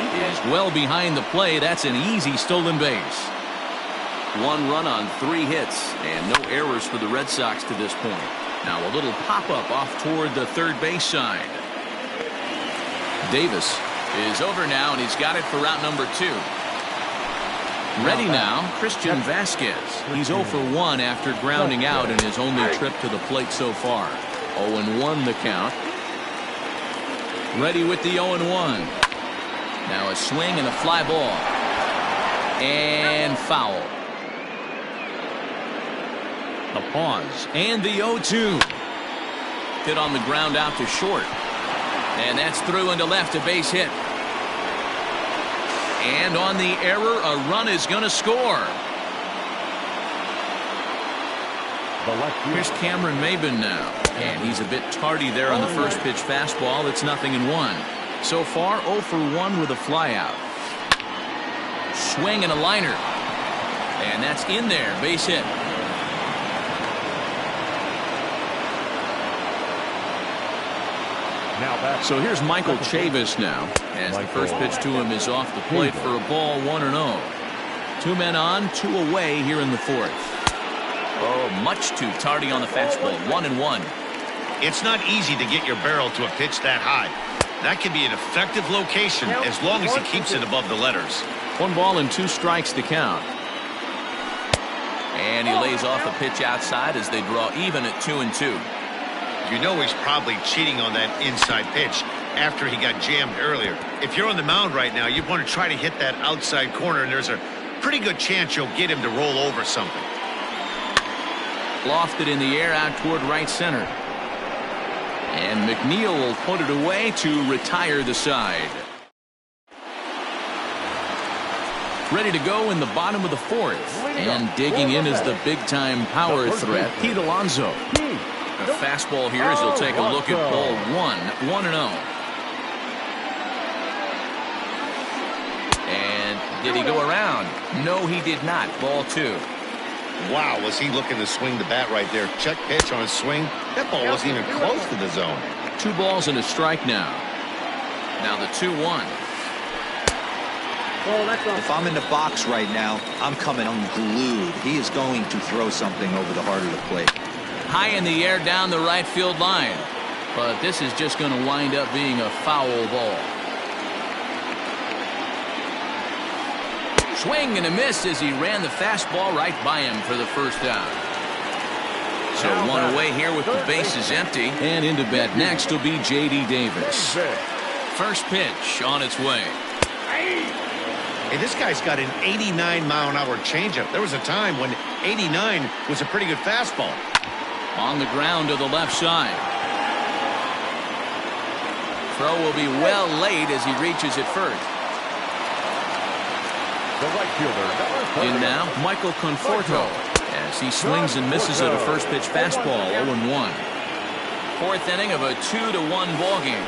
Is well behind the play. That's an easy stolen base. 1 run on 3 hits and no errors for the Red Sox to this point. Now a little pop-up off toward the third base side. Davis is over now, and he's got it for route number 2. Ready now, Christian Vasquez. He's 0 for 1 after grounding out in his only trip to the plate so far. 0-1 the count. Ready with the 0-1. Now a swing and a fly ball. And foul. A pause. And the 0-2. Hit on the ground out to short. And that's through into left, a base hit. And on the error, a run is going to score. Here's Cameron Maben now. And he's a bit tardy there on the first pitch fastball. It's 0-1. So far, 0 for 1 with a flyout. Swing and a liner. And that's in there, base hit. So here's Michael Chavis now, as the first pitch to him is off the plate for a ball, 1-0. 2 men on, 2 away here in the fourth. Oh, much too tardy on the fastball, 1-1. It's not easy to get your barrel to a pitch that high. That can be an effective location as long as he keeps it above the letters. 1 ball and 2 strikes to count. And he lays off a pitch outside as they draw even at 2-2. You know he's probably cheating on that inside pitch after he got jammed earlier. If you're on the mound right now, you want to try to hit that outside corner, and there's a pretty good chance you'll get him to roll over something. Lofted in the air out toward right center. And McNeil will put it away to retire the side. Ready to go in the bottom of the fourth. And digging in is the big-time power threat, Pete Alonso. A fastball here as he'll take a look at ball 1-0. And did he go around? No, he did not. Ball 2. Wow, was he looking to swing the bat right there? Check pitch on his swing. That ball wasn't even close to the zone. 2 balls and a strike now. Now the 2-1. If I'm in the box right now, I'm coming unglued. He is going to throw something over the heart of the plate. High in the air down the right field line. But this is just going to wind up being a foul ball. Swing and a miss as he ran the fastball right by him for the first out. So 1 away here with the bases empty. And into bat next will be J.D. Davis. First pitch on its way. Hey, this guy's got an 89-mile-an-hour changeup. There was a time when 89 was a pretty good fastball. On the ground to the left side. Throw will be well laid as he reaches it first. The right fielder. In now, Michael Conforto as he swings and misses at a first pitch fastball, 0-1. Fourth inning of a 2-1 ball game.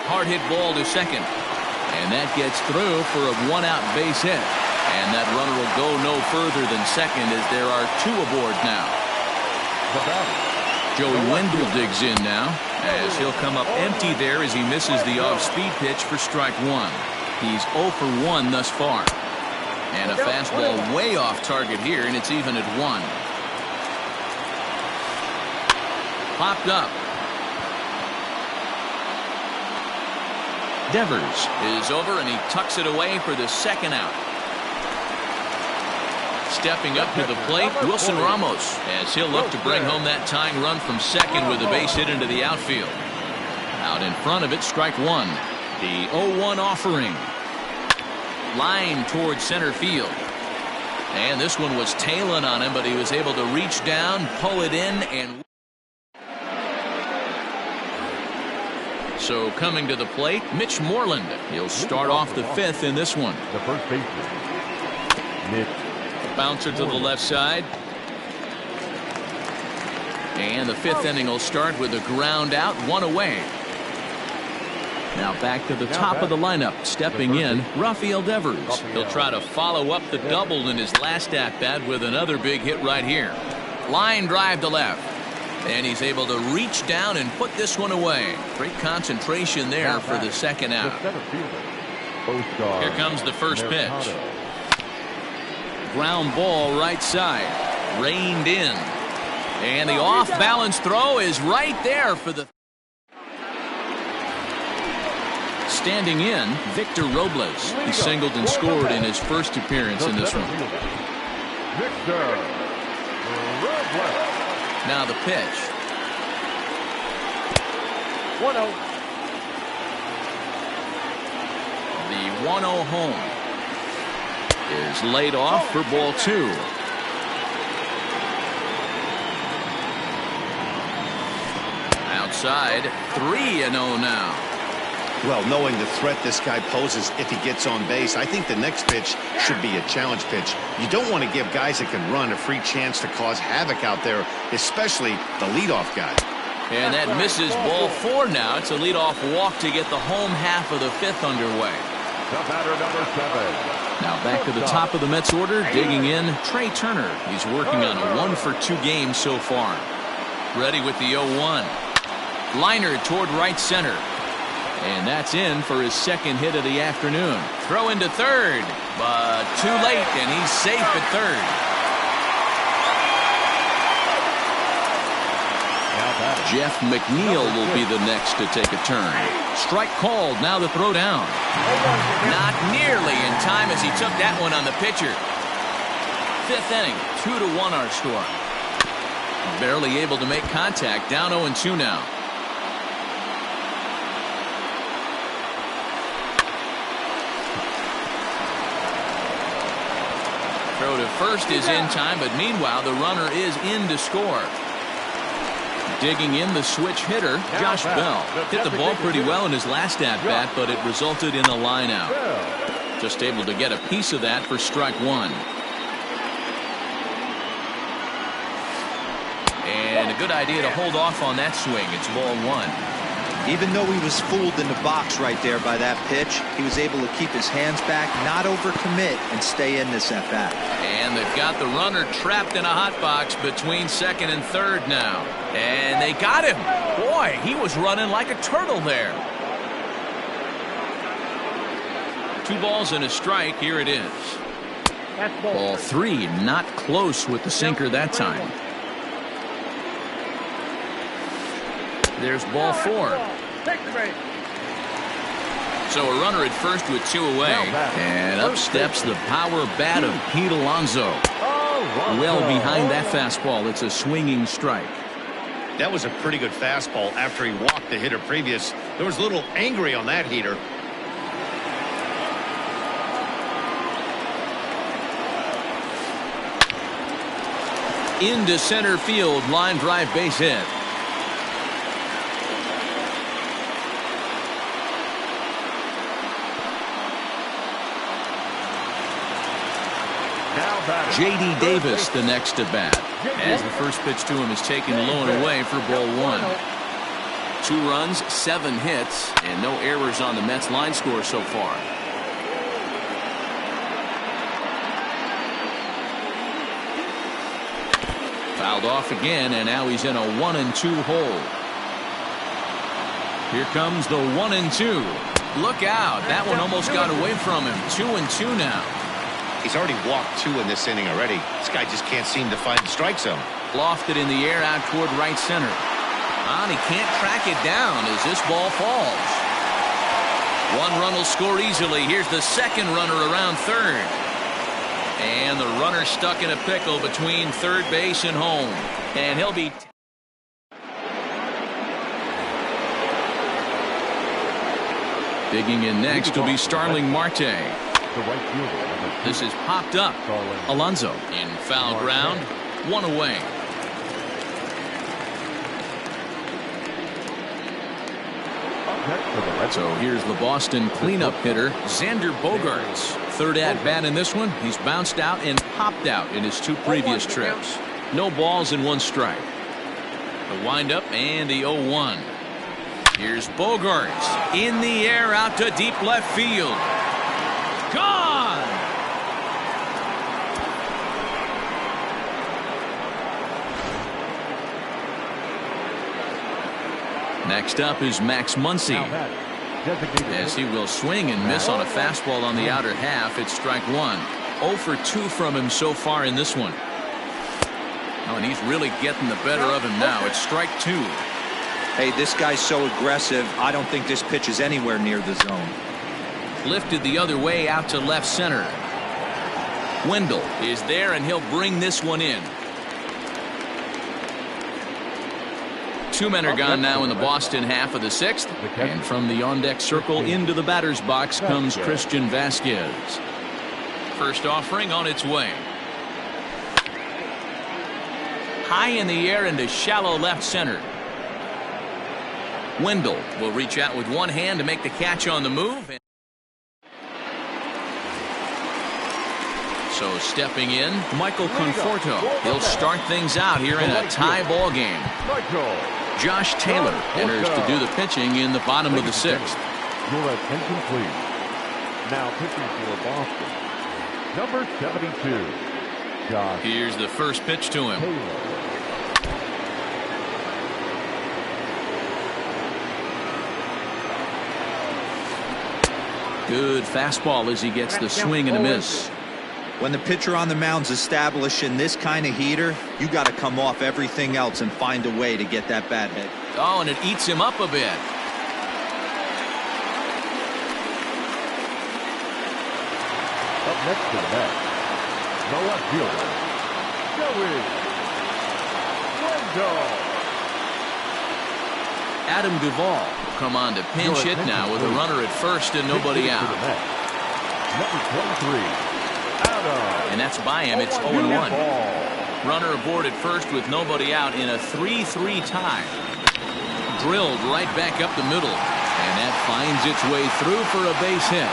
Hard hit ball to second. And that gets through for a 1-out base hit. And that runner will go no further than second as there are 2 aboard now. Joey Wendell digs in now as he'll come up empty there as he misses the off-speed pitch for strike 1. He's 0 for 1 thus far. And a fastball way off target here, and it's even at 1. Popped up. Devers is over, and he tucks it away for the second out. Stepping up to the plate, Wilson Ramos, as he'll look to bring home that tying run from second with a base hit into the outfield. Out in front of it, strike 1. The 0-1 offering. Line towards center field. And this one was tailing on him, but he was able to reach down, pull it in, and so coming to the plate, Mitch Moreland. He'll start off the 5th in this one. The first baseman, Mitch. Bouncer to the left side. And the 5th inning will start with a ground out, 1 away. Now back to the top of the lineup. Stepping in, Rafael Devers. He'll try to follow up the double in his last at-bat with another big hit right here. Line drive to left. And he's able to reach down and put this one away. Great concentration there for the second out. Here comes the first pitch. Ground ball right side. Reined in. And the off-balance throw is right there for the... Standing in, Victor Robles. He singled and scored in his first appearance in this one. Victor Robles. Now the pitch. 1-0. The 1-0 home is laid off for ball 2. Outside, 3-0 now. Well, knowing the threat this guy poses if he gets on base, I think the next pitch should be a challenge pitch. You don't want to give guys that can run a free chance to cause havoc out there, especially the leadoff guy. And that misses ball 4 now. It's a leadoff walk to get the home half of the 5th underway. The batter, number 7. Now back to the top of the Mets order, digging in, Trey Turner. He's working on a 1-for-2 game so far. Ready with the 0-1. Liner toward right center. And that's in for his second hit of the afternoon. Throw into third, but too late, and he's safe at third. Jeff McNeil will be the next to take a turn. Strike called, now the throw down. Not nearly in time as he took that one on the pitcher. 5th inning, 2-1 our score. Barely able to make contact, down 0-2 now. Throw to first is in time, but meanwhile the runner is in to score. Digging in the switch hitter, Josh Bell. Hit the ball pretty well in his last at-bat, but it resulted in a line out. Just able to get a piece of that for strike 1. And a good idea to hold off on that swing. It's ball 1. Even though he was fooled in the box right there by that pitch, he was able to keep his hands back, not overcommit, and stay in this at-bat. And they've got the runner trapped in a hot box between second and third now. And they got him. Boy, he was running like a turtle there. 2 balls and a strike. Here it is. Ball 3, not close with the sinker that time. There's ball 4. So a runner at first with 2 away. And up steps the power bat of Pete Alonso. Well behind that fastball. It's a swinging strike. That was a pretty good fastball after he walked the hitter previous. There was a little angry on that heater. Into center field, line drive base hit. J.D. Davis the next to bat, as the first pitch to him is taken low and away for ball 1. 2 runs, 7 hits, and no errors on the Mets line score so far. Fouled off again, and now he's in a 1-2 hole. Here comes the 1-2. Look out, that one almost got away from him. 2-2 now. He's already walked 2 in this inning already. This guy just can't seem to find the strike zone. Lofted in the air out toward right center. And he can't track it down as this ball falls. 1 run will score easily. Here's the second runner around third. And the runner stuck in a pickle between third base and home. And he'll be... Digging in next will be Starling Marte. This is popped up. Alonso in foul ground. 1 away. So here's the Boston cleanup hitter, Xander Bogaerts. Third at bat in this one. He's bounced out and popped out in his 2 previous trips. No balls and 1 strike. The windup and the 0-1. Here's Bogaerts in the air out to deep left field. Gone! Next up is Max Muncy, as he will swing and miss on a fastball on the outer half. It's strike 1. 0 for 2 from him so far in this one. Oh, and he's really getting the better of him now. It's strike 2. Hey, this guy's so aggressive, I don't think this pitch is anywhere near the zone. Lifted the other way out to left center. Wendell is there, and he'll bring this one in. 2 men are gone now in the Boston half of the 6th. And from the on-deck circle into the batter's box comes Christian Vasquez. First offering on its way. High in the air into shallow left center. Wendell will reach out with one hand to make the catch on the move. So stepping in, Michael Conforto. He'll start things out here in a tie ball game. Josh Taylor enters to do the pitching in the bottom of the 6th. Your attention, please. Now pitching for Boston, number 72, Josh. Here's the first pitch to him. Taylor. Good fastball as he gets the swing and a miss. When the pitcher on the mound's establishing this kind of heater, you got to come off everything else and find a way to get that bat hit. Oh, and it eats him up a bit. Up next to the bat, the left fielder, Joey Wendell. Adam Duvall will come on to pinch hit now with a runner at first and nobody out. Number 23, Adam. And that's by him. It's 0-1. Runner aboard at first with nobody out in a 3-3 tie. Drilled right back up the middle. And that finds its way through for a base hit.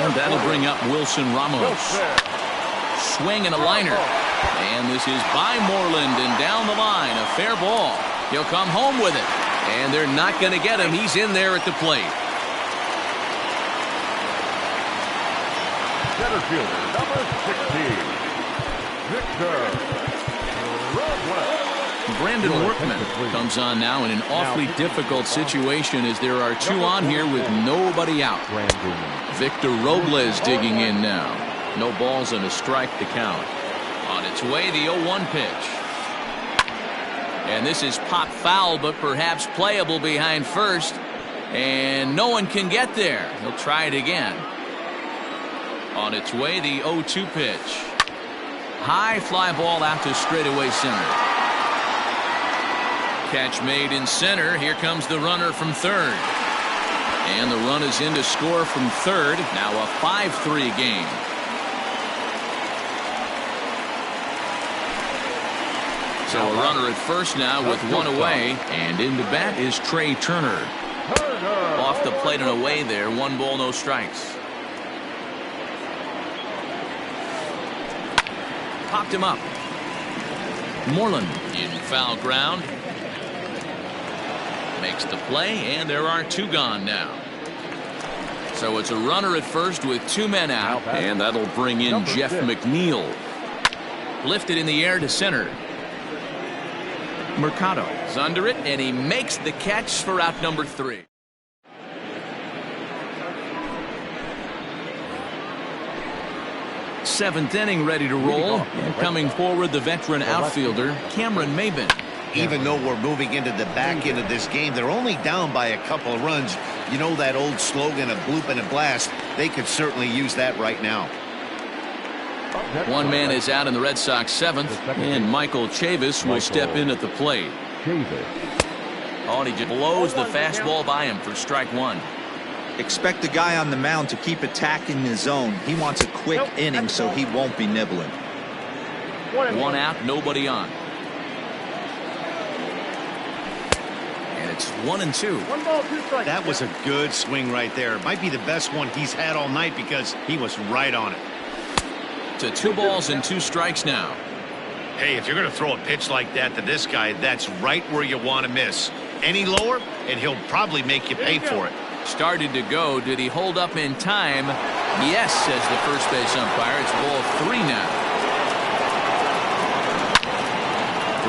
And that'll bring up Wilson Ramos. Swing and a liner. And this is by Moreland and down the line. A fair ball. He'll come home with it. And they're not going to get him. He's in there at the plate. Center fielder, number 16, Victor Robles. Brandon Workman comes on now in an awfully difficult situation as there are 2 on here with nobody out. Victor Robles digging in now. No balls and a strike to count. On its way, the 0-1 pitch. And this is pop foul, but perhaps playable behind first. And no one can get there. He'll try it again. On its way, the 0-2 pitch. High fly ball out to straightaway center. Catch made in center. Here comes the runner from third. And the run is in to score from third. Now a 5-3 game. So a runner at first now with 1 away. And in to bat is Trey Turner. Off the plate and away there. 1 ball, no strikes. Popped him up. Moreland in foul ground. Makes the play, and there are 2 gone now. So it's a runner at first with 2 men out, and that'll bring in Jeff McNeil. Lifted in the air to center. Mercado is under it, and he makes the catch for out number 3. Seventh inning ready to roll. And coming forward, the veteran outfielder, Cameron Maben. Even though we're moving into the back end of this game, they're only down by a couple of runs. You know that old slogan, a bloop and a blast? They could certainly use that right now. 1 man is out in the Red Sox 7th, and Michael Chavis will step in at the plate. Oh, and he just blows the fastball by him for strike 1. Expect the guy on the mound to keep attacking the zone. He wants a quick inning so he won't be nibbling. 1 out, nobody on. And it's 1-2. 1 ball, 2 strikes. That was a good swing right there. Might be the best one he's had all night because he was right on it. To 2 balls and 2 strikes now. Hey, if you're going to throw a pitch like that to this guy, that's right where you want to miss. Any lower, and he'll probably make you pay for it. Started to go. Did he hold up in time? Yes, says the first base umpire. It's ball 3 now.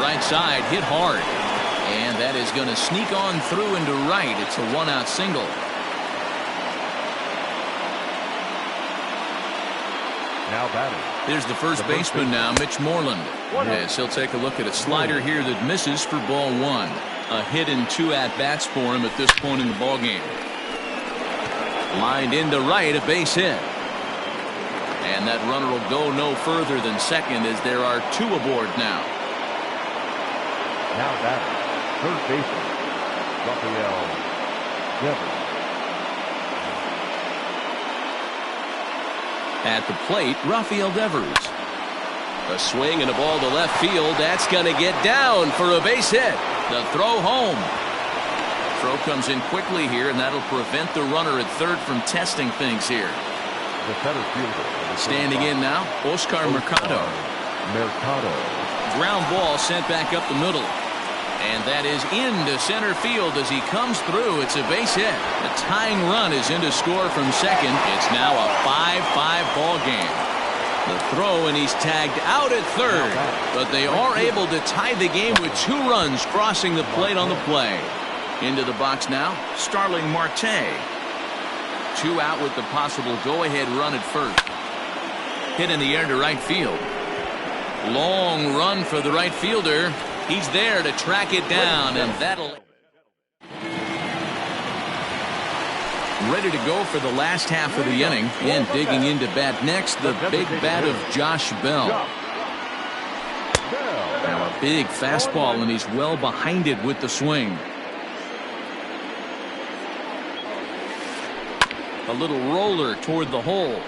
Right side hit hard. And that is going to sneak on through into right. It's a 1-out single. Now batting. There's the first baseman now, Mitch Moreland. Yes, he'll take a look at a slider here that misses for ball 1. A hit and 2 at-bats for him at this point in the ballgame. Lined into right, a base hit. And that runner will go no further than second as there are 2 aboard now. Now batting, third baseman, Rafael Devers. At the plate, Rafael Devers. A swing and a ball to left field. That's going to get down for a base hit. The throw home. Throw comes in quickly here, and that'll prevent the runner at third from testing things here. The center fielder. Standing in now, Oscar Mercado. Ground ball sent back up the middle. And that is into center field as he comes through. It's a base hit. The tying run is in to score from second. It's now a 5-5 ball game. The throw, and he's tagged out at third. But they are able to tie the game with 2 runs crossing the plate on the play. Into the box now, Starling Marte. 2 out with the possible go-ahead run at first. Hit in the air to right field. Long run for the right fielder. He's there to track it down, and that'll... Ready to go for the last half of the inning, and digging into bat next, the big bat of Josh Bell. Now a big fastball, and he's well behind it with the swing. A little roller toward the hole.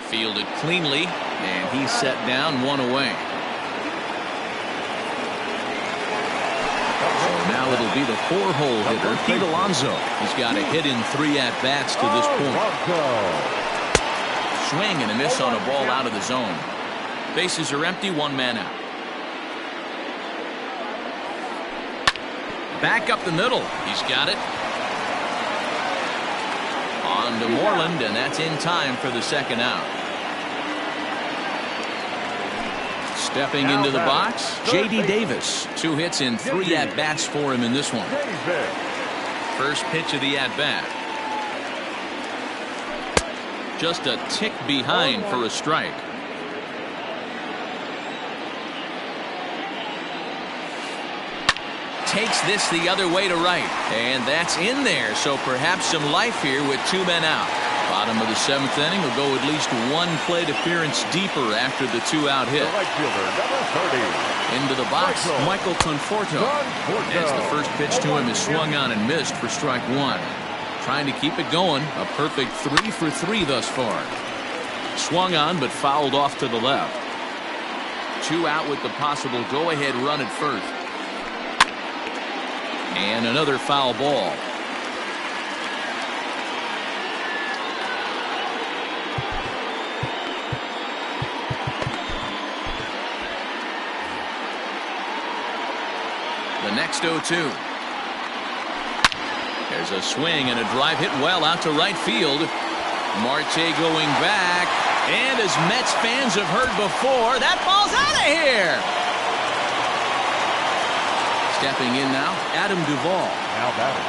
Fielded cleanly, and he's set down 1 away. So now it'll be the 4-hole hitter, Pete Alonso. He's got a hit in 3 at-bats to this point. Swing and a miss on a ball out of the zone. Bases are empty, 1 man out. Back up the middle. He's got it. On to Moreland, and that's in time for the second out. Stepping into the box, J.D. Davis. 2 hits in 3 at-bats for him in this one. First pitch of the at-bat. Just a tick behind for a strike. Takes this the other way to right, and that's in there, so perhaps some life here with 2 men out. Bottom of the 7th inning will go at least 1 plate appearance deeper after the 2-out hit. Into the box, Michael Conforto. As the first pitch to him is swung on and missed for strike 1. Trying to keep it going, a perfect 3 for 3 thus far. Swung on but fouled off to the left. 2 out with the possible go-ahead run at first. And another foul ball. The next 0-2. There's a swing and a drive hit well out to right field. Marte going back. And as Mets fans have heard before, that ball's out of here. Stepping in now, Adam Duvall. Now batting.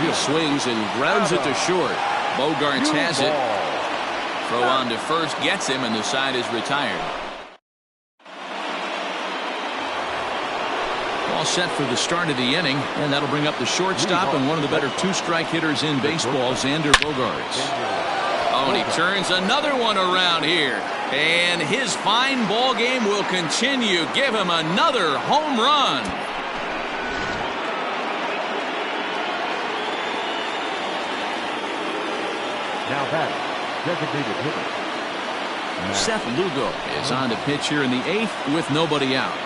He swings and grounds it to short. Bogarts has it. Throw on to first, gets him, and the side is retired. All set for the start of the inning, and that'll bring up the shortstop and one of the better 2-strike hitters in baseball, Xander Bogaerts. Oh, and he turns another one around here. And his fine ball game will continue. Give him another home run. Now batting, designated hitter. Seth Lugo is on to pitch here in the 8th with nobody out.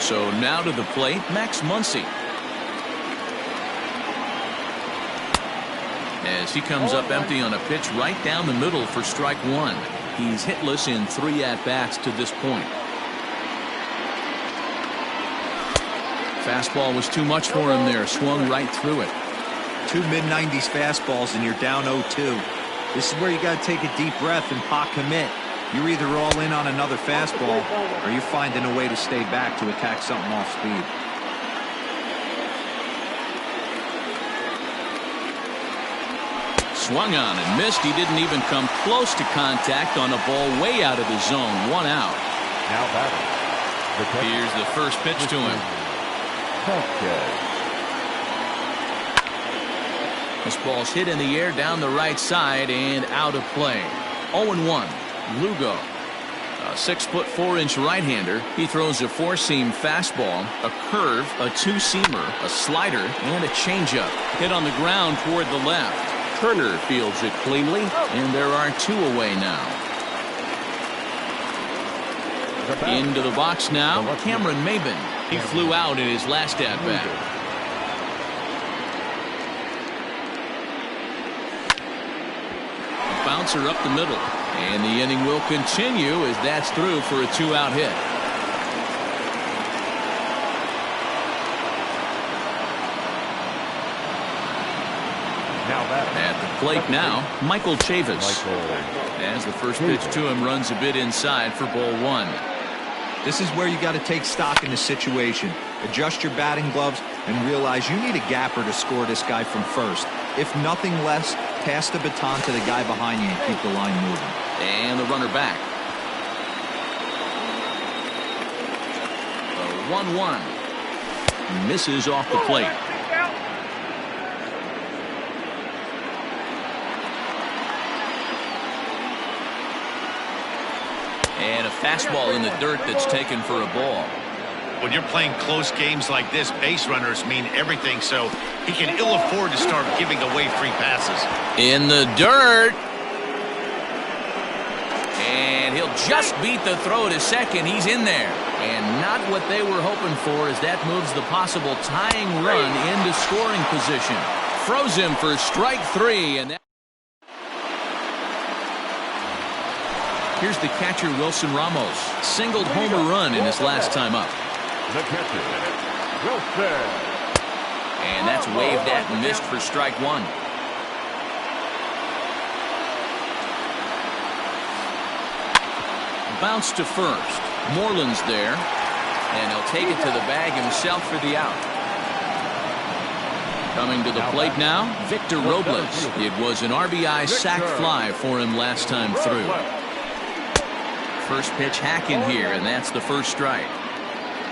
So now to the plate, Max Muncy. As he comes up empty on a pitch right down the middle for strike 1. He's hitless in 3 at-bats to this point. Fastball was too much for him there. Swung right through it. 2 mid-90s fastballs and you're down 0-2. This is where you got to take a deep breath and pot commit. You're either all in on another fastball or you're finding a way to stay back to attack something off speed. Swung on and missed. He didn't even come close to contact on a ball way out of the zone. 1 out. Now batting. Here's the first pitch to him. This ball's hit in the air down the right side and out of play. 0-1. Lugo, a 6'4" right-hander. He throws a four-seam fastball, a curve, a two-seamer, a slider, and a changeup. Hit on the ground toward the left. Turner fields it cleanly, and there are two away now. Into the box now, Cameron Maben. He flew out in his last at-bat. Bouncer up the middle, and the inning will continue as that's through for a two-out hit. At the plate now, Michael Chavis. As the first pitch to him runs a bit inside for ball one. This is where you got to take stock in the situation. Adjust your batting gloves and realize you need a gapper to score this guy from first. If nothing less, pass the baton to the guy behind you and keep the line moving. And the runner back. The 1-1. Misses off the plate. And a fastball in the dirt that's taken for a ball. When you're playing close games like this, base runners mean everything, so he can ill afford to start giving away free passes. In the dirt. And he'll just beat the throw to second. He's in there. And not what they were hoping for as that moves the possible tying run into scoring position. Froze him for strike three. And that here's the catcher, Wilson Ramos. Singled homer run in his last time up. The catcher, Wilson. And that's waved at and missed for strike one. Bounce to first. Moreland's there. And he'll take it to the bag himself for the out. Coming to the plate now, Victor Robles. It was an RBI sac fly for him last time through. First pitch hacking here, and that's the first strike.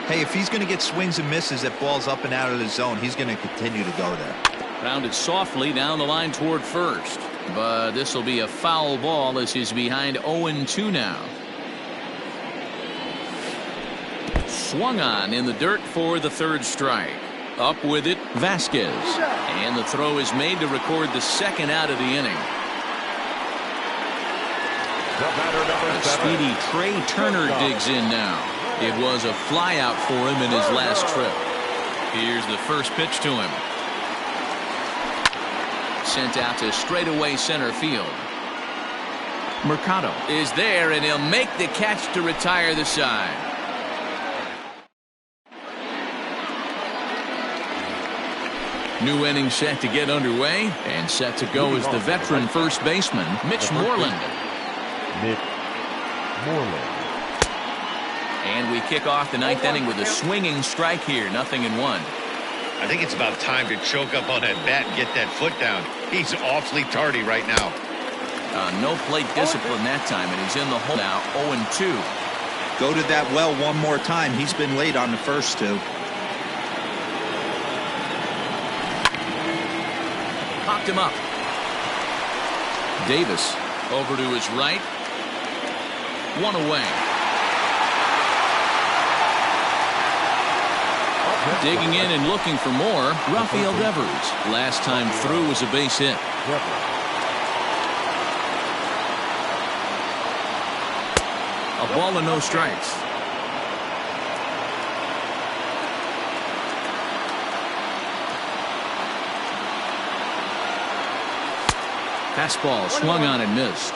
Hey, if he's going to get swings and misses at balls up and out of the zone, he's going to continue to go there. Grounded softly down the line toward first. But this will be a foul ball as he's behind 0-2 now. Swung on in the dirt for the third strike. Up with it, Vasquez. And the throw is made to record the second out of the inning. A speedy Trey Turner digs in now. It was a flyout for him in his last trip. Here's the first pitch to him. Sent out to straightaway center field. Mercado is there, and he'll make the catch to retire the side. New inning set to get underway, and set to go is the veteran first baseman, Mitch Moreland. And we kick off the ninth inning with a swinging strike here, 0-1. I think it's about time to choke up on that bat and get that foot down. He's awfully tardy right now. No plate discipline that time, and he's in the hole now, 0-2. Go to that well one more time. He's been late on the first two. Popped him up. Davis over to his right. One away. Digging in and looking for more, Rafael Devers. Last time through was a base hit. A ball and no strikes. Fastball swung on and missed.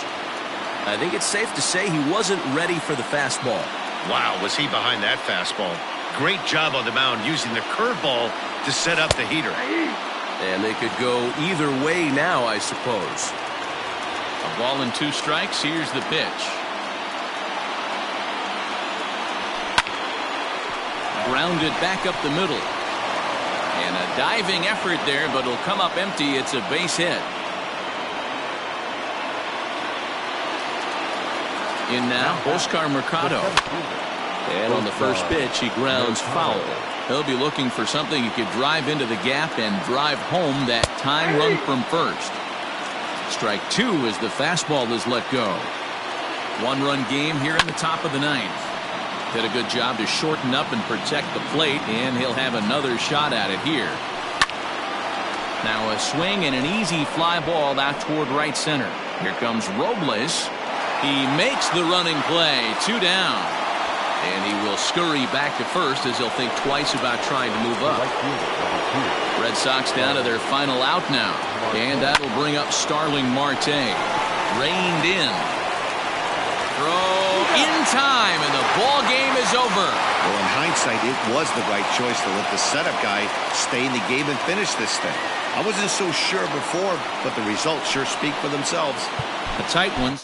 I think it's safe to say he wasn't ready for the fastball. Wow, was he behind that fastball. Great job on the mound using the curveball to set up the heater. And they could go either way now, I suppose. A ball and two strikes. Here's the pitch. Grounded back up the middle. And a diving effort there, but it'll come up empty. It's a base hit. In now, Oscar Mercado. And on the first pitch, he grounds foul. He'll be looking for something he could drive into the gap and drive home that tying run from first. Strike two as the fastball is let go. One-run game here in the top of the ninth. Did a good job to shorten up and protect the plate, and he'll have another shot at it here. Now a swing and an easy fly ball out toward right center. Here comes Robles. He makes the running play. 2 down. And he will scurry back to first as he'll think twice about trying to move up. Red Sox down to their final out now. And that'll bring up Starling Marte. Reined in. Throw in time, and the ball game is over. Well, in hindsight, it was the right choice to let the setup guy stay in the game and finish this thing. I wasn't so sure before, but the results sure speak for themselves. A tight one.